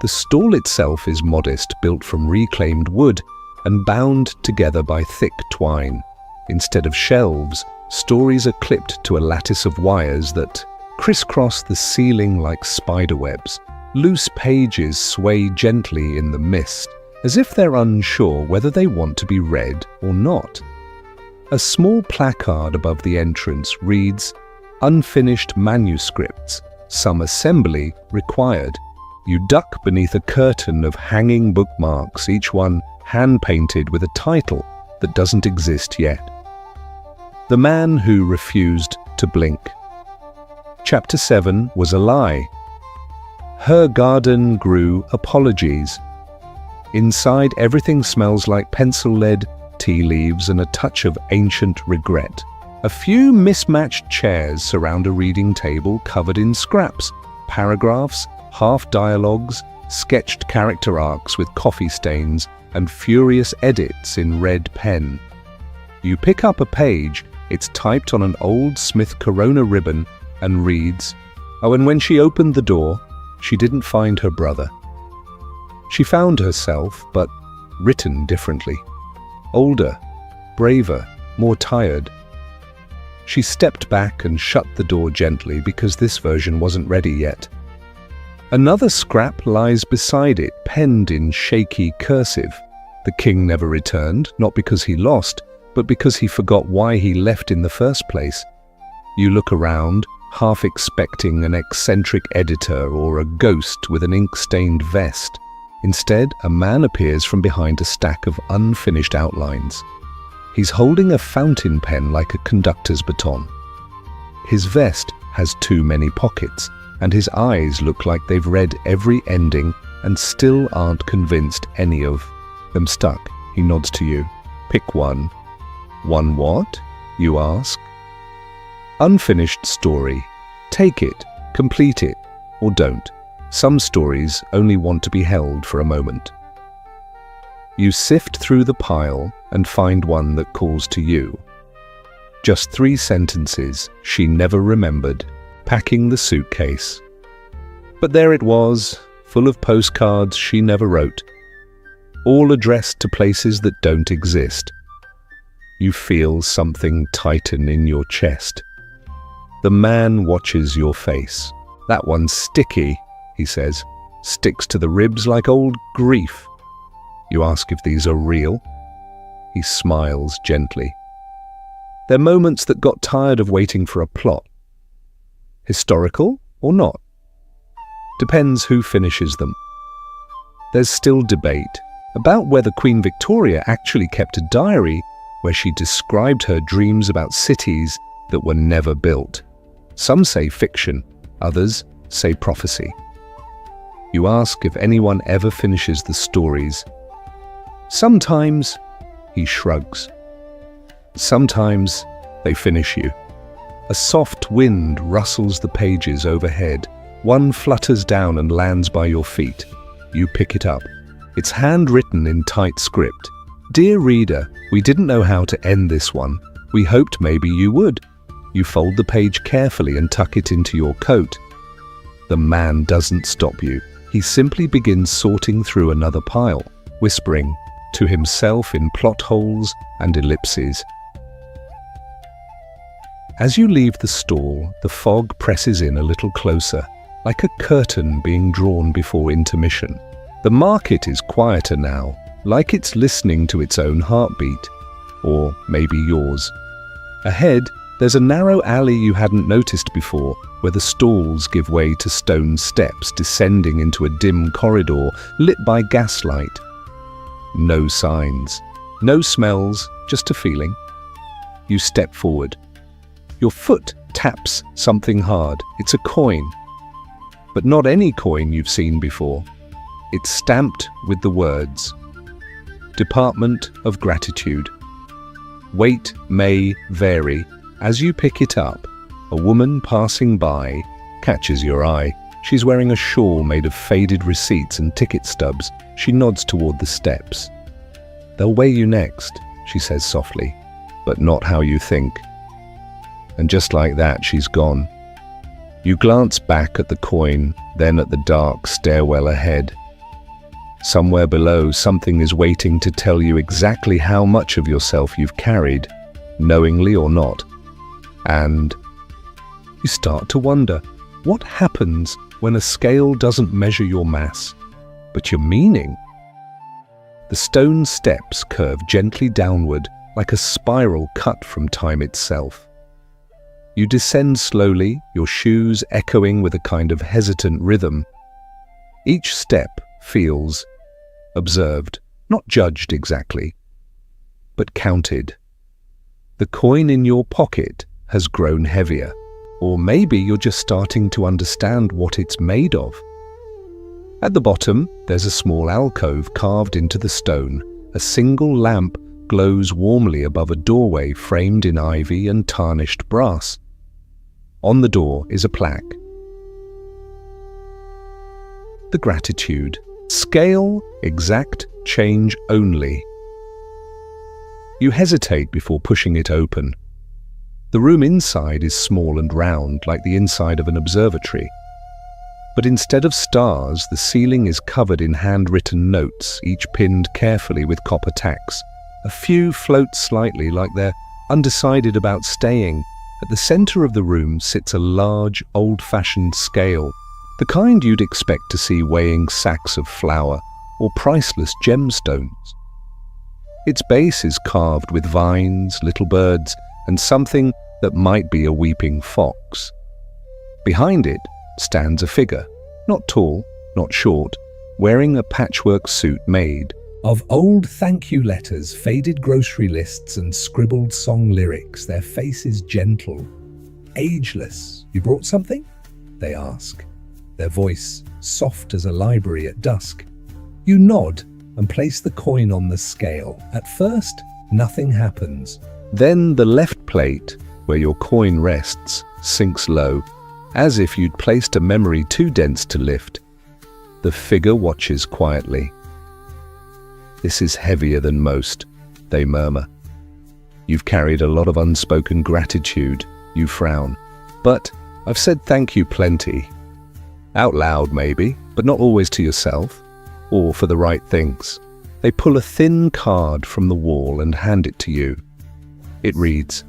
The stall itself is modest, built from reclaimed wood and bound together by thick twine. Instead of shelves, stories are clipped to a lattice of wires that crisscross the ceiling like spiderwebs. Loose pages sway gently in the mist, as if they're unsure whether they want to be read or not. A small placard above the entrance reads, "Unfinished manuscripts, some assembly required." You duck beneath a curtain of hanging bookmarks, each one hand-painted with a title that doesn't exist yet. The Man Who Refused to Blink. Chapter 7 was a lie. Her garden grew apologies. Inside, everything smells like pencil lead, tea leaves, and a touch of ancient regret. A few mismatched chairs surround a reading table covered in scraps, paragraphs, half-dialogues, sketched character arcs with coffee stains, and furious edits in red pen. You pick up a page, it's typed on an old Smith Corona ribbon, and reads, "Oh, and when she opened the door, she didn't find her brother. She found herself, but written differently. Older, braver, more tired." She stepped back and shut the door gently because this version wasn't ready yet. Another scrap lies beside it, penned in shaky cursive. The king never returned, not because he lost, but because he forgot why he left in the first place. You look around, half expecting an eccentric editor or a ghost with an ink-stained vest. Instead, a man appears from behind a stack of unfinished outlines. He's holding a fountain pen like a conductor's baton. His vest has too many pockets, and his eyes look like they've read every ending and still aren't convinced any of them stuck. He nods to you. Pick one. One what? You ask. Unfinished story. Take it, complete it, or don't. Some stories only want to be held for a moment. You sift through the pile and find one that calls to you. Just 3 sentences she never remembered, packing the suitcase. But there it was, full of postcards she never wrote, all addressed to places that don't exist. You feel something tighten in your chest. The man watches your face. "That one's sticky," he says. "Sticks to the ribs like old grief." You ask if these are real. He smiles gently. They're moments that got tired of waiting for a plot. Historical or not? Depends who finishes them. There's still debate about whether Queen Victoria actually kept a diary where she described her dreams about cities that were never built. Some say fiction, others say prophecy. You ask if anyone ever finishes the stories. Sometimes, he shrugs. Sometimes they finish you. A soft wind rustles the pages overhead. One flutters down and lands by your feet. You pick it up. It's handwritten in tight script. "Dear reader, we didn't know how to end this one. We hoped maybe you would." You fold the page carefully and tuck it into your coat. The man doesn't stop you. He simply begins sorting through another pile, whispering to himself in plot holes and ellipses. As you leave the stall, the fog presses in a little closer, like a curtain being drawn before intermission. The market is quieter now, like it's listening to its own heartbeat, or maybe yours. Ahead, there's a narrow alley you hadn't noticed before, where the stalls give way to stone steps descending into a dim corridor lit by gaslight. No signs, no smells, just a feeling. You step forward. Your foot taps something hard. It's a coin. But not any coin you've seen before. It's stamped with the words, "Department of Gratitude." Weight may vary. As you pick it up, a woman passing by catches your eye. She's wearing a shawl made of faded receipts and ticket stubs. She nods toward the steps. "They'll weigh you next," she says softly, "but not how you think." And just like that, she's gone. You glance back at the coin, then at the dark stairwell ahead. Somewhere below, something is waiting to tell you exactly how much of yourself you've carried, knowingly or not. And you start to wonder, what happens when a scale doesn't measure your mass, but your meaning? The stone steps curve gently downward, like a spiral cut from time itself. You descend slowly, your shoes echoing with a kind of hesitant rhythm. Each step feels observed, not judged exactly, but counted. The coin in your pocket has grown heavier, or maybe you're just starting to understand what it's made of. At the bottom, there's a small alcove carved into the stone. A single lamp glows warmly above a doorway framed in ivy and tarnished brass. On the door is a plaque. The Gratitude. Scale, exact, change only. You hesitate before pushing it open. The room inside is small and round, like the inside of an observatory. But instead of stars, the ceiling is covered in handwritten notes, each pinned carefully with copper tacks. A few float slightly, like they're undecided about staying. At the center of the room sits a large, old-fashioned scale, the kind you'd expect to see weighing sacks of flour or priceless gemstones. Its base is carved with vines, little birds, and something that might be a weeping fox. Behind it stands a figure, not tall, not short, wearing a patchwork suit made of old thank you letters, faded grocery lists, and scribbled song lyrics. Their face is gentle, ageless. "You brought something?" they ask, their voice soft as a library at dusk. You nod and place the coin on the scale. At first, nothing happens. Then the left plate, where your coin rests, sinks low, as if you'd placed a memory too dense to lift. The figure watches quietly. "This is heavier than most," they murmur. "You've carried a lot of unspoken gratitude," you frown. "But I've said thank you plenty. Out loud maybe, but not always to yourself, or for the right things." They pull a thin card from the wall and hand it to you. It reads,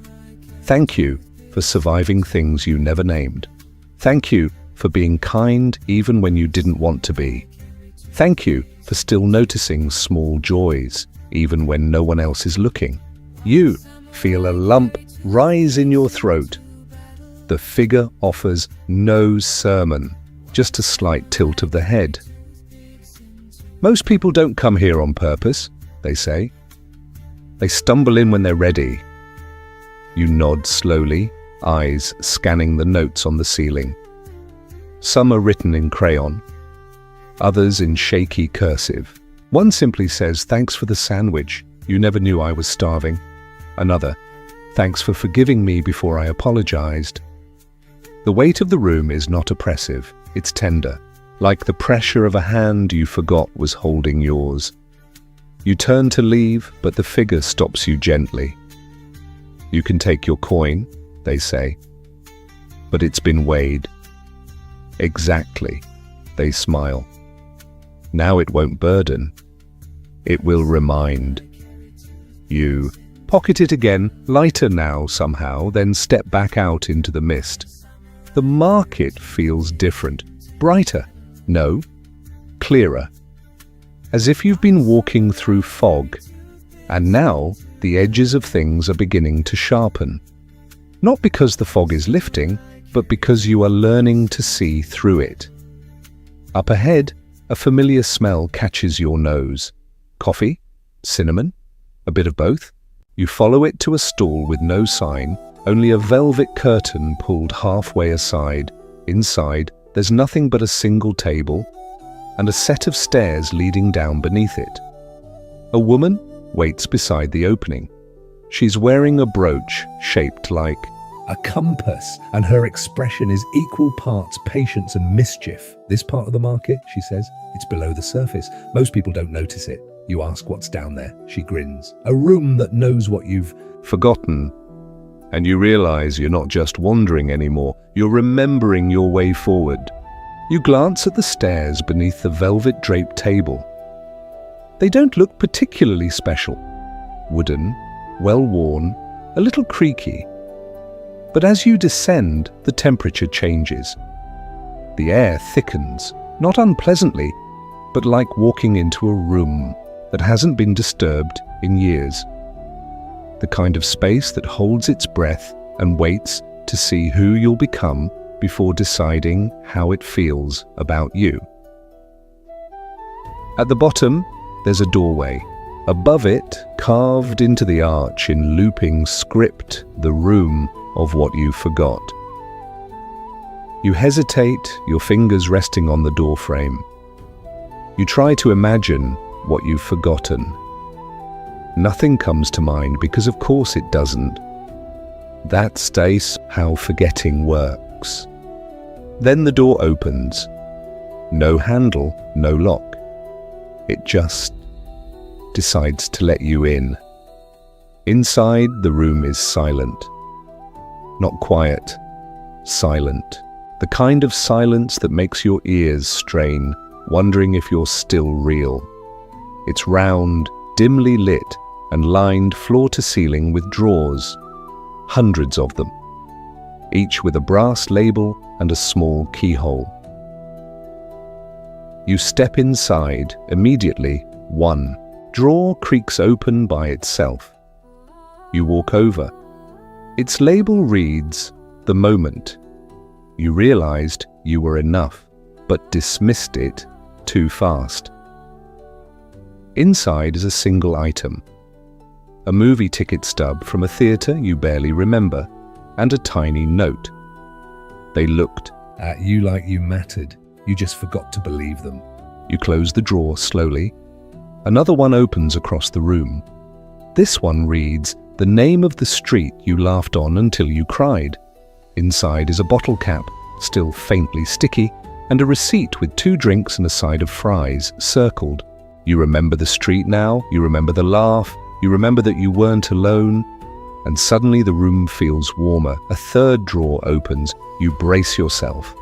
"Thank you for surviving things you never named. Thank you for being kind even when you didn't want to be. Thank you for still noticing small joys even when no one else is looking." You feel a lump rise in your throat. The figure offers no sermon, just a slight tilt of the head. "Most people don't come here on purpose," they say. "They stumble in when they're ready." You nod slowly, eyes scanning the notes on the ceiling. Some are written in crayon, others in shaky cursive. One simply says, "Thanks for the sandwich. You never knew I was starving." Another, "Thanks for forgiving me before I apologized." The weight of the room is not oppressive, it's tender. like the pressure of a hand you forgot was holding yours. You turn to leave, but the figure stops you gently. You can take your coin, they say, but it's been weighed. Exactly, they smile. Now it won't burden. It will remind. You pocket it again, lighter now somehow, then step back out into the mist. The market feels different, brighter, no, clearer. As if you've been walking through fog, and now the edges of things are beginning to sharpen. Not because the fog is lifting, but because you are learning to see through it. Up ahead, a familiar smell catches your nose. Coffee? Cinnamon? A bit of both? You follow it to a stall with no sign, only a velvet curtain pulled halfway aside. Inside, there's nothing but a single table and a set of stairs leading down beneath it. A woman waits beside the opening. She's wearing a brooch shaped like a compass, and her expression is equal parts patience and mischief. This part of the market, she says, it's below the surface. Most people don't notice it. You ask what's down there. She grins. A room that knows what you've forgotten. And you realize you're not just wandering anymore, you're remembering your way forward. You glance at the stairs beneath the velvet draped table. They don't look particularly special. Wooden, well-worn, a little creaky. But as you descend, the temperature changes. The air thickens, not unpleasantly, but like walking into a room that hasn't been disturbed in years. The kind of space that holds its breath and waits to see who you'll become before deciding how it feels about you. At the bottom, there's a doorway. Above it, carved into the arch in looping script, the room of what you forgot. You hesitate, your fingers resting on the doorframe. You try to imagine what you've forgotten. Nothing comes to mind because of course it doesn't. That's how forgetting works. Then the door opens. No handle, no lock. It just decides to let you in. Inside, the room is silent. Not quiet, silent. The kind of silence that makes your ears strain, wondering if you're still real. It's round, dimly lit, and lined floor to ceiling with drawers. Hundreds of them. Each with a brass label and a small keyhole. You step inside, immediately, one drawer creaks open by itself. You walk over. Its label reads, "The moment." You realized you were enough, but dismissed it too fast. Inside is a single item. A movie ticket stub from a theater you barely remember, and a tiny note. They looked at you like you mattered. You just forgot to believe them. You close the drawer slowly. Another one opens across the room. This one reads the name of the street you laughed on until you cried. Inside is a bottle cap, still faintly sticky, and a receipt with 2 drinks and a side of fries, circled. You remember the street now, you remember the laugh, you remember that you weren't alone, and suddenly the room feels warmer. A third drawer opens. You brace yourself.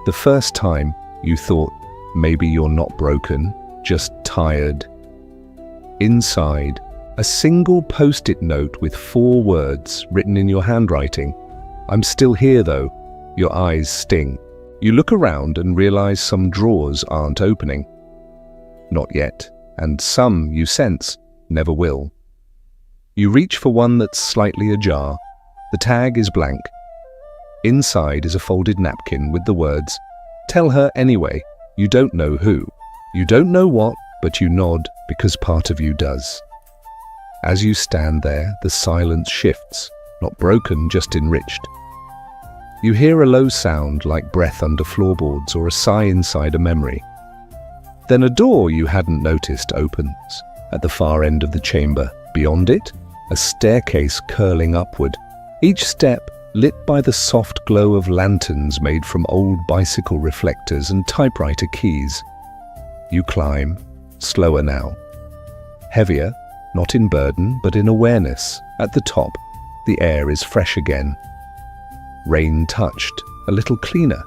The first time, you thought, maybe you're not broken, just tired. Inside, a single post-it note with 4 words written in your handwriting. "I'm still here though." Your eyes sting. You look around and realize some drawers aren't opening. Not yet, and some, you sense, never will. You reach for one that's slightly ajar. The tag is blank. Inside is a folded napkin with the words, "Tell her anyway." You don't know who. You don't know what, but you nod because part of you does. As you stand there, the silence shifts, not broken, just enriched. You hear a low sound like breath under floorboards or a sigh inside a memory. Then a door you hadn't noticed opens at the far end of the chamber. Beyond it, a staircase curling upward. Each step lit by the soft glow of lanterns made from old bicycle reflectors and typewriter keys. You climb, slower now. Heavier, not in burden, but in awareness. At the top, the air is fresh again. Rain touched, a little cleaner.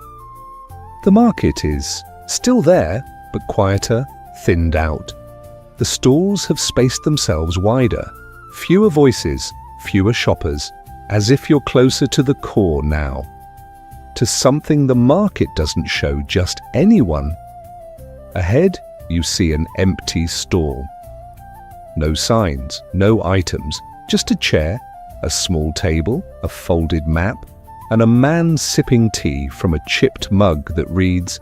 The market is still there, but quieter, thinned out. The stalls have spaced themselves wider. Fewer voices, fewer shoppers, as if you're closer to the core now. To something the market doesn't show just anyone. Ahead, you see an empty stall. No signs, no items, just a chair, a small table, a folded map, and a man sipping tea from a chipped mug that reads,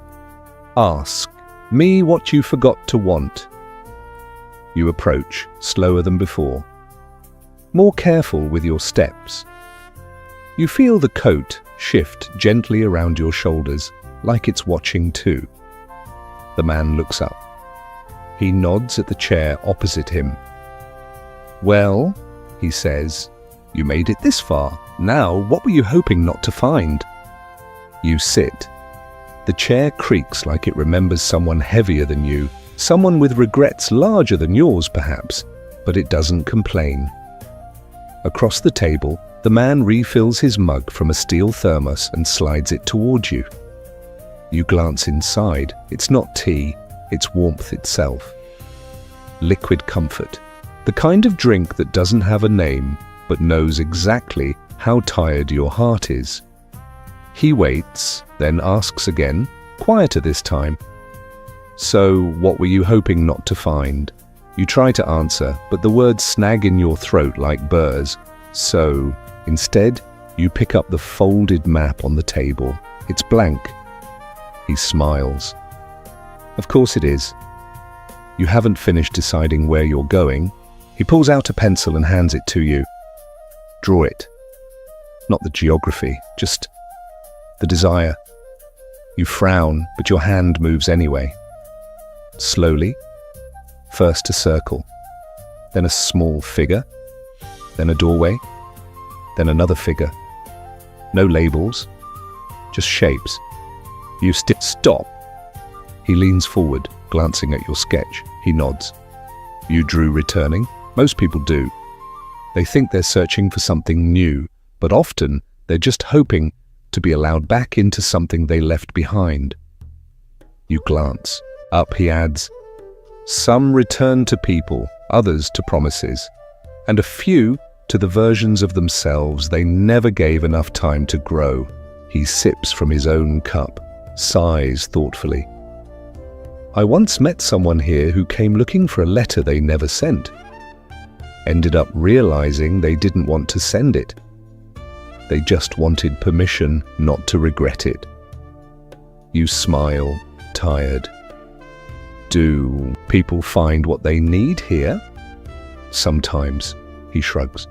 "Ask me what you forgot to want." You approach, slower than before. More careful with your steps. You feel the coat shift gently around your shoulders, like it's watching too. The man looks up. He nods at the chair opposite him. "Well," he says, "you made it this far. Now, what were you hoping not to find?" You sit. The chair creaks like it remembers someone heavier than you, someone with regrets larger than yours perhaps, but it doesn't complain. Across the table, the man refills his mug from a steel thermos and slides it towards you. You glance inside. It's not tea, it's warmth itself. Liquid comfort. The kind of drink that doesn't have a name, but knows exactly how tired your heart is. He waits, then asks again, quieter this time. "So, what were you hoping not to find?" You try to answer, but the words snag in your throat like burrs. So, instead, you pick up the folded map on the table. It's blank. He smiles. Of course it is. You haven't finished deciding where you're going. He pulls out a pencil and hands it to you. Draw it. Not the geography, just the desire. You frown, but your hand moves anyway. Slowly. First a circle, then a small figure, then a doorway, then another figure. No labels, just shapes. You stop. He leans forward, glancing at your sketch. He nods. You drew returning. Most people do. They think they're searching for something new, but often they're just hoping to be allowed back into something they left behind. You glance. Up, he adds. Some return to people, others to promises, and a few to the versions of themselves they never gave enough time to grow. He sips from his own cup, sighs thoughtfully. I once met someone here who came looking for a letter they never sent. Ended up realizing they didn't want to send it. They just wanted permission not to regret it. You smile, tired. Do people find what they need here? Sometimes, he shrugs.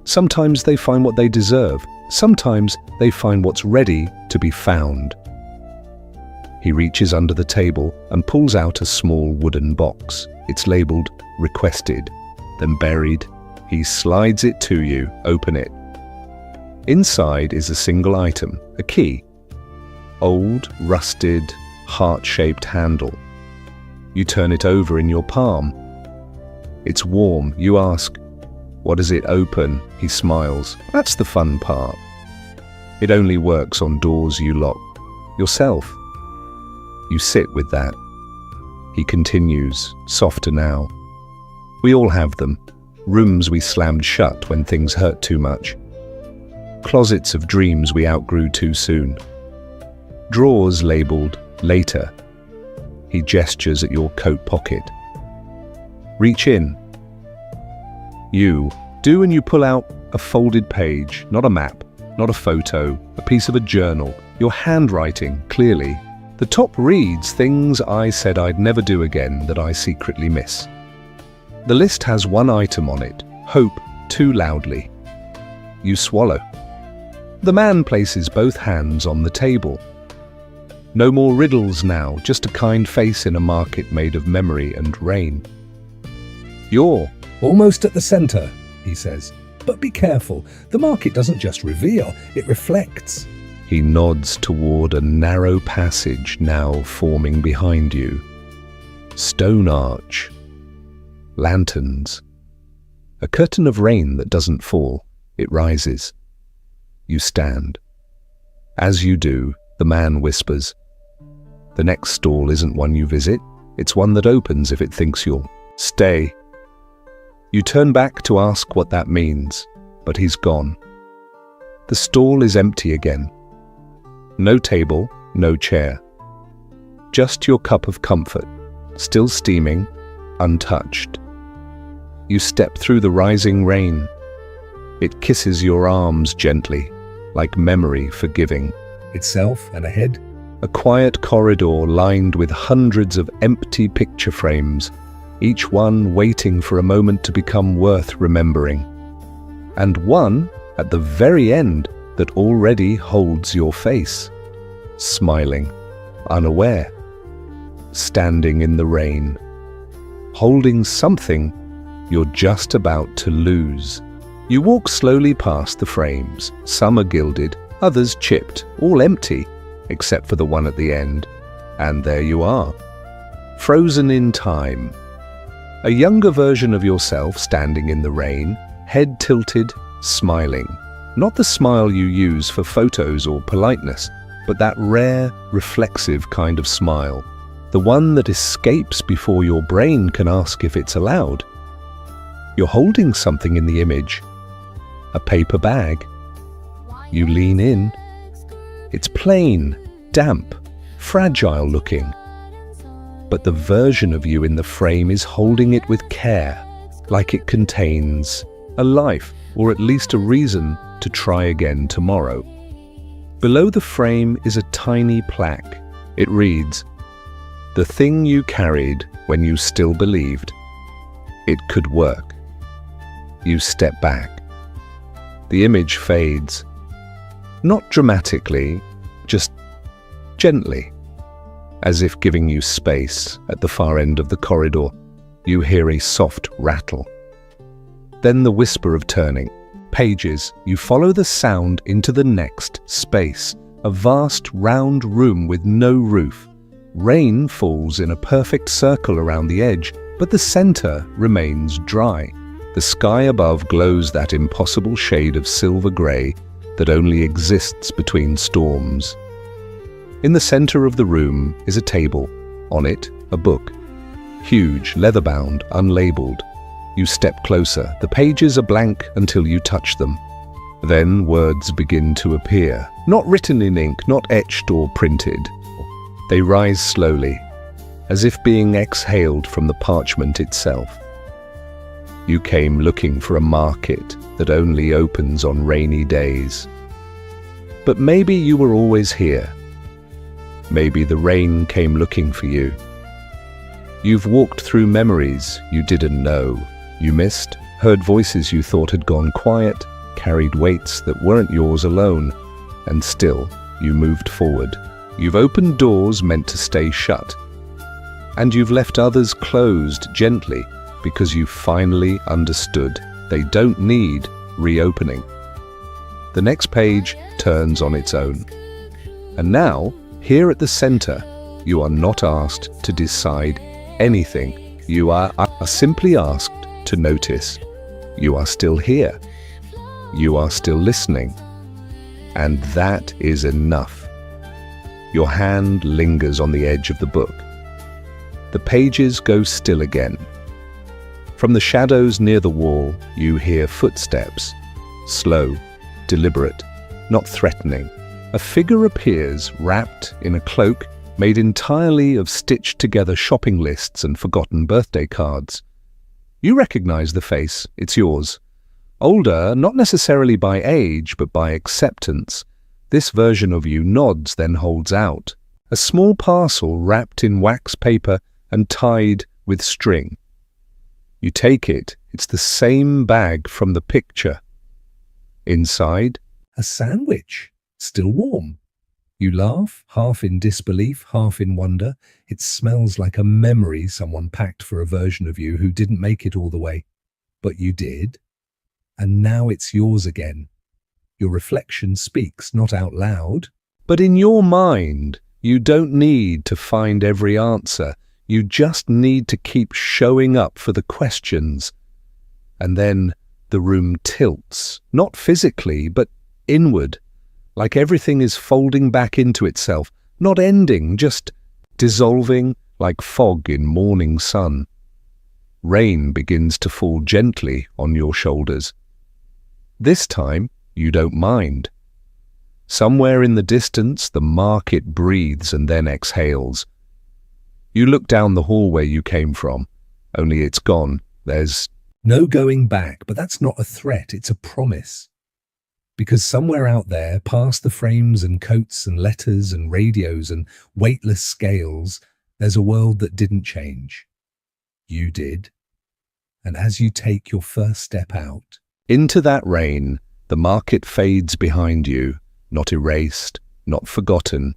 Sometimes they find what they deserve. Sometimes they find what's ready to be found. He reaches under the table and pulls out a small wooden box. It's labeled Requested, then buried. He slides it to you. Open it. Inside is a single item, a key. Old, rusted, heart-shaped handle. You turn it over in your palm. It's warm. You ask, "What does it open?" He smiles. That's the fun part. It only works on doors you lock. Yourself. You sit with that. He continues, softer now. We all have them. Rooms we slammed shut when things hurt too much. Closets of dreams we outgrew too soon. Drawers labeled later. He gestures at your coat pocket. Reach in. You do, and you pull out a folded page, not a map, not a photo, a piece of a journal, your handwriting, clearly. The top reads things I said I'd never do again that I secretly miss. The list has one item on it, hope too loudly. You swallow. The man places both hands on the table. No more riddles now, just a kind face in a market made of memory and rain. You're almost at the center, he says. But be careful, the market doesn't just reveal, it reflects. He nods toward a narrow passage now forming behind you. Stone arch. Lanterns. A curtain of rain that doesn't fall. It rises. You stand. As you do, the man whispers. The next stall isn't one you visit. It's one that opens if it thinks you'll stay. You turn back to ask what that means, but he's gone. The stall is empty again. No table, no chair. Just your cup of comfort, still steaming, untouched. You step through the rising rain. It kisses your arms gently, like memory forgiving. Itself and ahead. A quiet corridor lined with hundreds of empty picture frames, each one waiting for a moment to become worth remembering. And one, at the very end, that already holds your face, smiling, unaware, standing in the rain, holding something you're just about to lose. You walk slowly past the frames. Some are gilded, others chipped, all empty, except for the one at the end. And there you are, frozen in time. A younger version of yourself standing in the rain, head tilted, smiling. Not the smile you use for photos or politeness, but that rare, reflexive kind of smile. The one that escapes before your brain can ask if it's allowed. You're holding something in the image. A paper bag. You lean in. It's plain, damp, fragile looking. But the version of you in the frame is holding it with care, like it contains a life, or at least a reason to try again tomorrow. Below the frame is a tiny plaque. It reads, "The thing you carried when you still believed it could work." You step back. The image fades. Not dramatically, just gently. As if giving you space. At the far end of the corridor, you hear a soft rattle. Then the whisper of turning. Pages. You follow the sound into the next space. A vast round room with no roof. Rain falls in a perfect circle around the edge, but the center remains dry. The sky above glows that impossible shade of silver grey that only exists between storms. In the center of the room is a table. On it, a book. Huge, leather-bound, unlabeled. You step closer. The pages are blank until you touch them. Then words begin to appear. Not written in ink, not etched or printed. They rise slowly, as if being exhaled from the parchment itself. You came looking for a market that only opens on rainy days. But maybe you were always here. Maybe the rain came looking for you. You've walked through memories you didn't know. You missed, heard voices you thought had gone quiet, carried weights that weren't yours alone, and still you moved forward. You've opened doors meant to stay shut, and you've left others closed gently because you finally understood they don't need reopening. The next page turns on its own. And now, here at the center, you are not asked to decide anything. You are simply asked to notice. You are still here. You are still listening. And that is enough. Your hand lingers on the edge of the book. The pages go still again. From the shadows near the wall, you hear footsteps. Slow, deliberate, not threatening. A figure appears wrapped in a cloak made entirely of stitched-together shopping lists and forgotten birthday cards. You recognize the face. It's yours. Older, not necessarily by age, but by acceptance. This version of you nods, then holds out. A small parcel wrapped in wax paper and tied with string. You take it. It's the same bag from the picture. Inside, A sandwich, still warm. You laugh, half in disbelief, half in wonder. It smells like a memory someone packed for a version of you who didn't make it all the way. But you did. And now it's yours again. Your reflection speaks, not out loud. But in your mind, you don't need to find every answer. You just need to keep showing up for the questions. And then the room tilts, not physically, but inward, like everything is folding back into itself, not ending, just dissolving like fog in morning sun. Rain begins to fall gently on your shoulders. This time, you don't mind. Somewhere in the distance, the market breathes and then exhales. You look down the hallway you came from, only it's gone. There's no going back, but that's not a threat, it's a promise. Because somewhere out there, past the frames and coats and letters and radios and weightless scales, there's a world that didn't change. You did. And as you take your first step out, into that rain, the market fades behind you, not erased, not forgotten,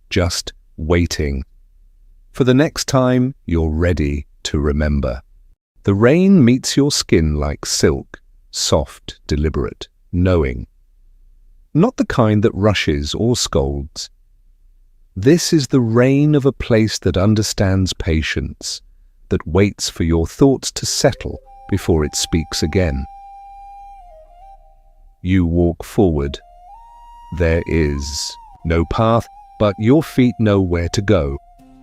just waiting. For the next time, you're ready to remember. The rain meets your skin like silk, soft, deliberate, knowing. Not the kind that rushes or scolds. This is the rain of a place that understands patience, that waits for your thoughts to settle before it speaks again. You walk forward. There is no path, but your feet know where to go.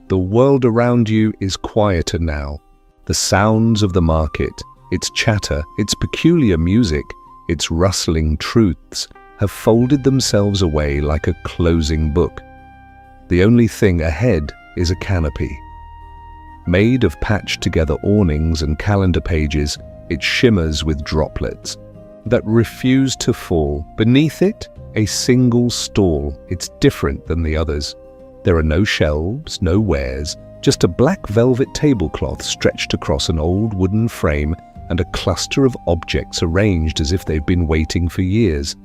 The world around you is quieter now. The sounds of the market, its chatter, its peculiar music, its rustling truths have folded themselves away like a closing book. The only thing ahead is a canopy. Made of patched-together awnings and calendar pages, it shimmers with droplets that refuse to fall. Beneath it, a single stall. It's different than the others. There are no shelves, no wares, just a black velvet tablecloth stretched across an old wooden frame and a cluster of objects arranged as if they've been waiting for years.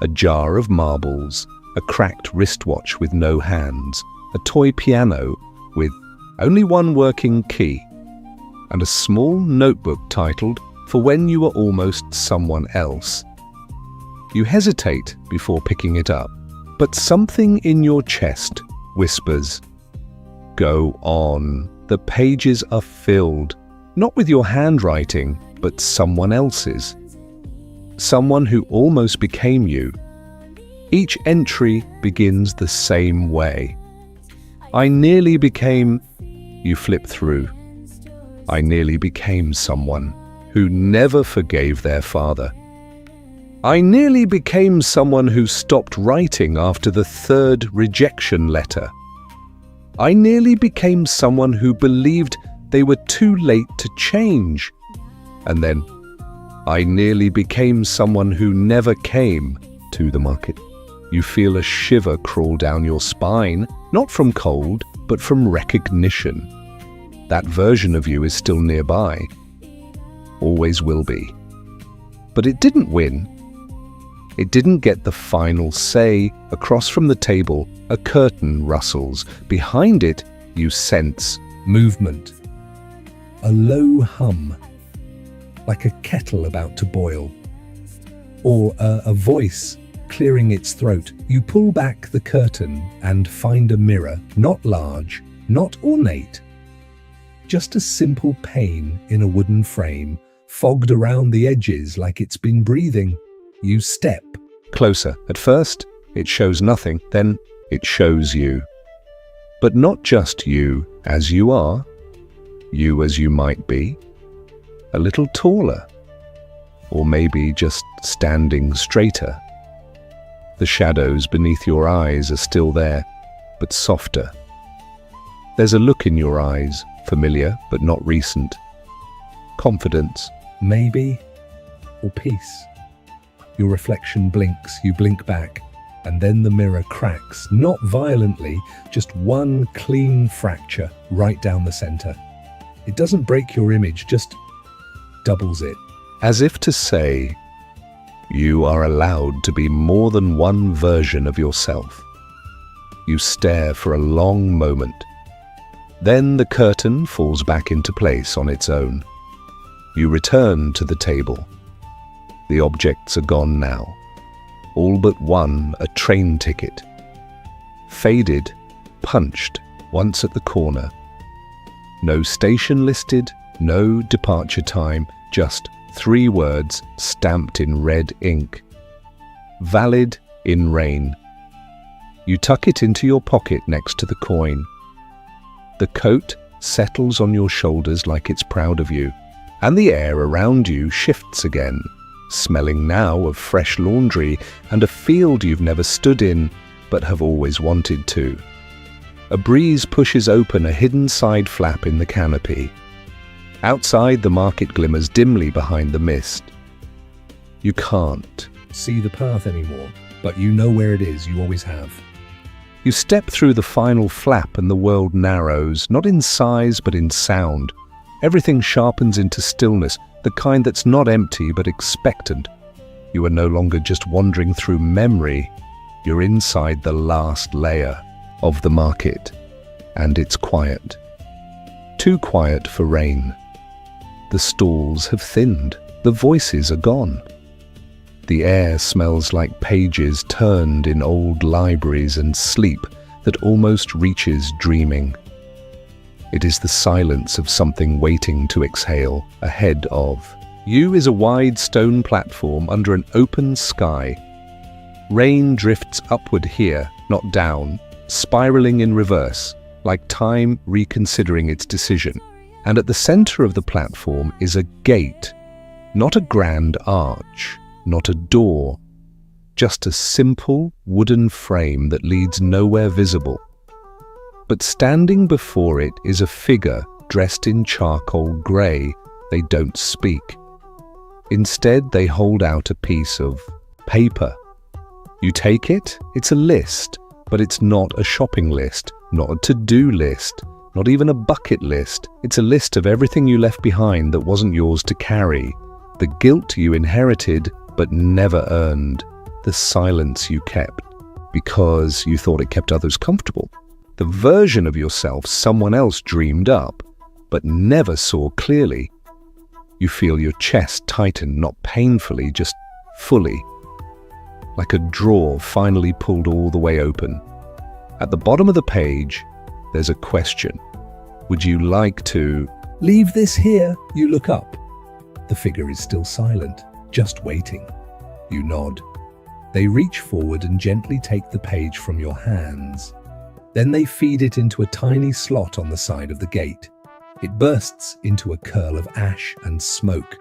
A jar of marbles, a cracked wristwatch with no hands, a toy piano with only one working key, and a small notebook titled "For When You Were Almost Someone Else." You hesitate before picking it up, but something in your chest whispers, "Go on." The pages are filled, not with your handwriting, but someone else's. Someone who almost became you. Each entry begins the same way. I nearly became... You flip through. I nearly became someone who never forgave their father. I nearly became someone who stopped writing after the third rejection letter. I nearly became someone who believed they were too late to change. And then, I nearly became someone who never came to the market. You feel a shiver crawl down your spine, not from cold, but from recognition. That version of you is still nearby. Always will be. But it didn't win. It didn't get the final say. Across from the table, a curtain rustles. Behind it, you sense movement. A low hum, like a kettle about to boil. Or a voice clearing its throat. You pull back the curtain and find a mirror, not large, not ornate. Just a simple pane in a wooden frame, fogged around the edges like it's been breathing. You step closer. At first, it shows nothing, then it shows you. But not just you as you are, you as you might be, a little taller, or maybe just standing straighter. The shadows beneath your eyes are still there, but softer. There's a look in your eyes, familiar but not recent. Confidence, maybe, or peace. Your reflection blinks, you blink back, and then the mirror cracks, not violently, just one clean fracture right down the center. It doesn't break your image, just doubles it. As if to say, you are allowed to be more than one version of yourself. You stare for a long moment. Then the curtain falls back into place on its own. You return to the table. The objects are gone now. All but one, a train ticket. Faded, punched, once at the corner. No station listed, no departure time, just 3 words stamped in red ink. Valid in rain. You tuck it into your pocket next to the coin. The coat settles on your shoulders like it's proud of you, and the air around you shifts again, smelling now of fresh laundry and a field you've never stood in but have always wanted to. A breeze pushes open a hidden side flap in the canopy. Outside, the market glimmers dimly behind the mist. You can't See the path anymore, but you know where it is, you always have. You step through the final flap and the world narrows, not in size but in sound. Everything sharpens into stillness, the kind that's not empty but expectant. You are no longer just wandering through memory. You're inside the last layer of the market, and it's quiet. Too quiet for rain. The stalls have thinned. The voices are gone. The air smells like pages turned in old libraries and sleep that almost reaches dreaming. It is the silence of something waiting to exhale ahead of. You is a wide stone platform under an open sky. Rain drifts upward here, not down, spiraling in reverse, like time reconsidering its decision. And at the center of the platform is a gate, not a grand arch, not a door, just a simple wooden frame that leads nowhere visible. But standing before it is a figure dressed in charcoal grey. They don't speak. Instead, they hold out a piece of paper. You take it, it's a list, but it's not a shopping list, not a to-do list, not even a bucket list. It's a list of everything you left behind that wasn't yours to carry, the guilt you inherited but never earned, the silence you kept because you thought it kept others comfortable, the version of yourself someone else dreamed up but never saw clearly. You feel your chest tighten, not painfully, just fully, like a drawer finally pulled all the way open. At the bottom of the page, there's a question. Would you like to Leave this here, you look up. The figure is still silent, just waiting. You nod. They reach forward and gently take the page from your hands. Then they feed it into a tiny slot on the side of the gate. It bursts into a curl of ash and smoke.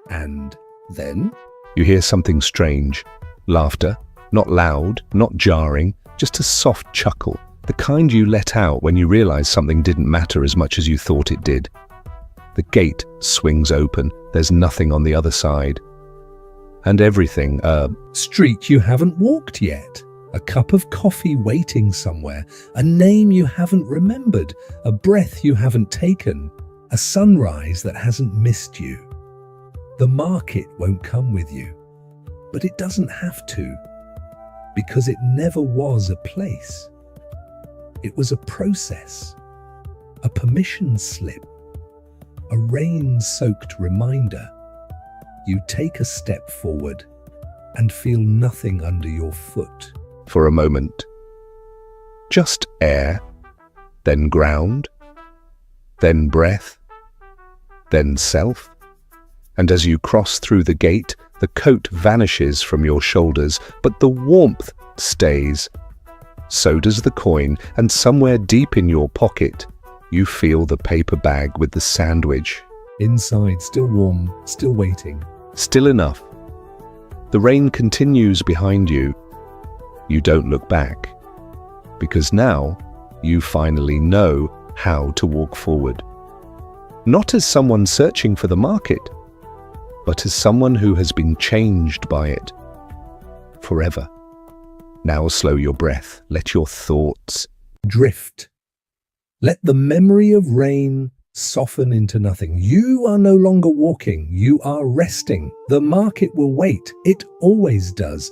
And then You hear something strange. Laughter, not loud, not jarring, just a soft chuckle, the kind you let out when you realize something didn't matter as much as you thought it did. The gate swings open. There's nothing on the other side. And everything, street you haven't walked yet. A cup of coffee waiting somewhere. A name you haven't remembered. A breath you haven't taken. A sunrise that hasn't missed you. The market won't come with you. But it doesn't have to. Because it never was a place. It was a process. A permission slip. A rain-soaked reminder. You take a step forward and feel nothing under your foot. for a moment. Just air, then ground, then breath, then self. And as you cross through the gate, the coat vanishes from your shoulders, but the warmth stays. So does the coin, and somewhere deep in your pocket, you feel the paper bag with the sandwich. Inside, still warm, still waiting. Still enough. The rain continues behind you. You don't look back, because now you finally know how to walk forward. Not as someone searching for the market, but as someone who has been changed by it forever. Now slow your breath. Let your thoughts Drift. Let the memory of rain soften into nothing. You are no longer walking. You are resting. The market will wait. It always does.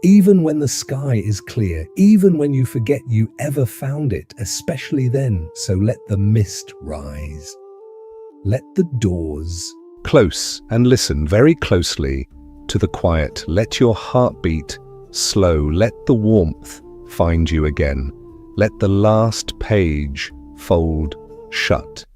Even when the sky is clear, even when you forget you ever found it, especially then. So let the mist rise. Let the doors close and listen very closely to the quiet. Let your heartbeat slow. Let the warmth find you again. Let the last page fold shut.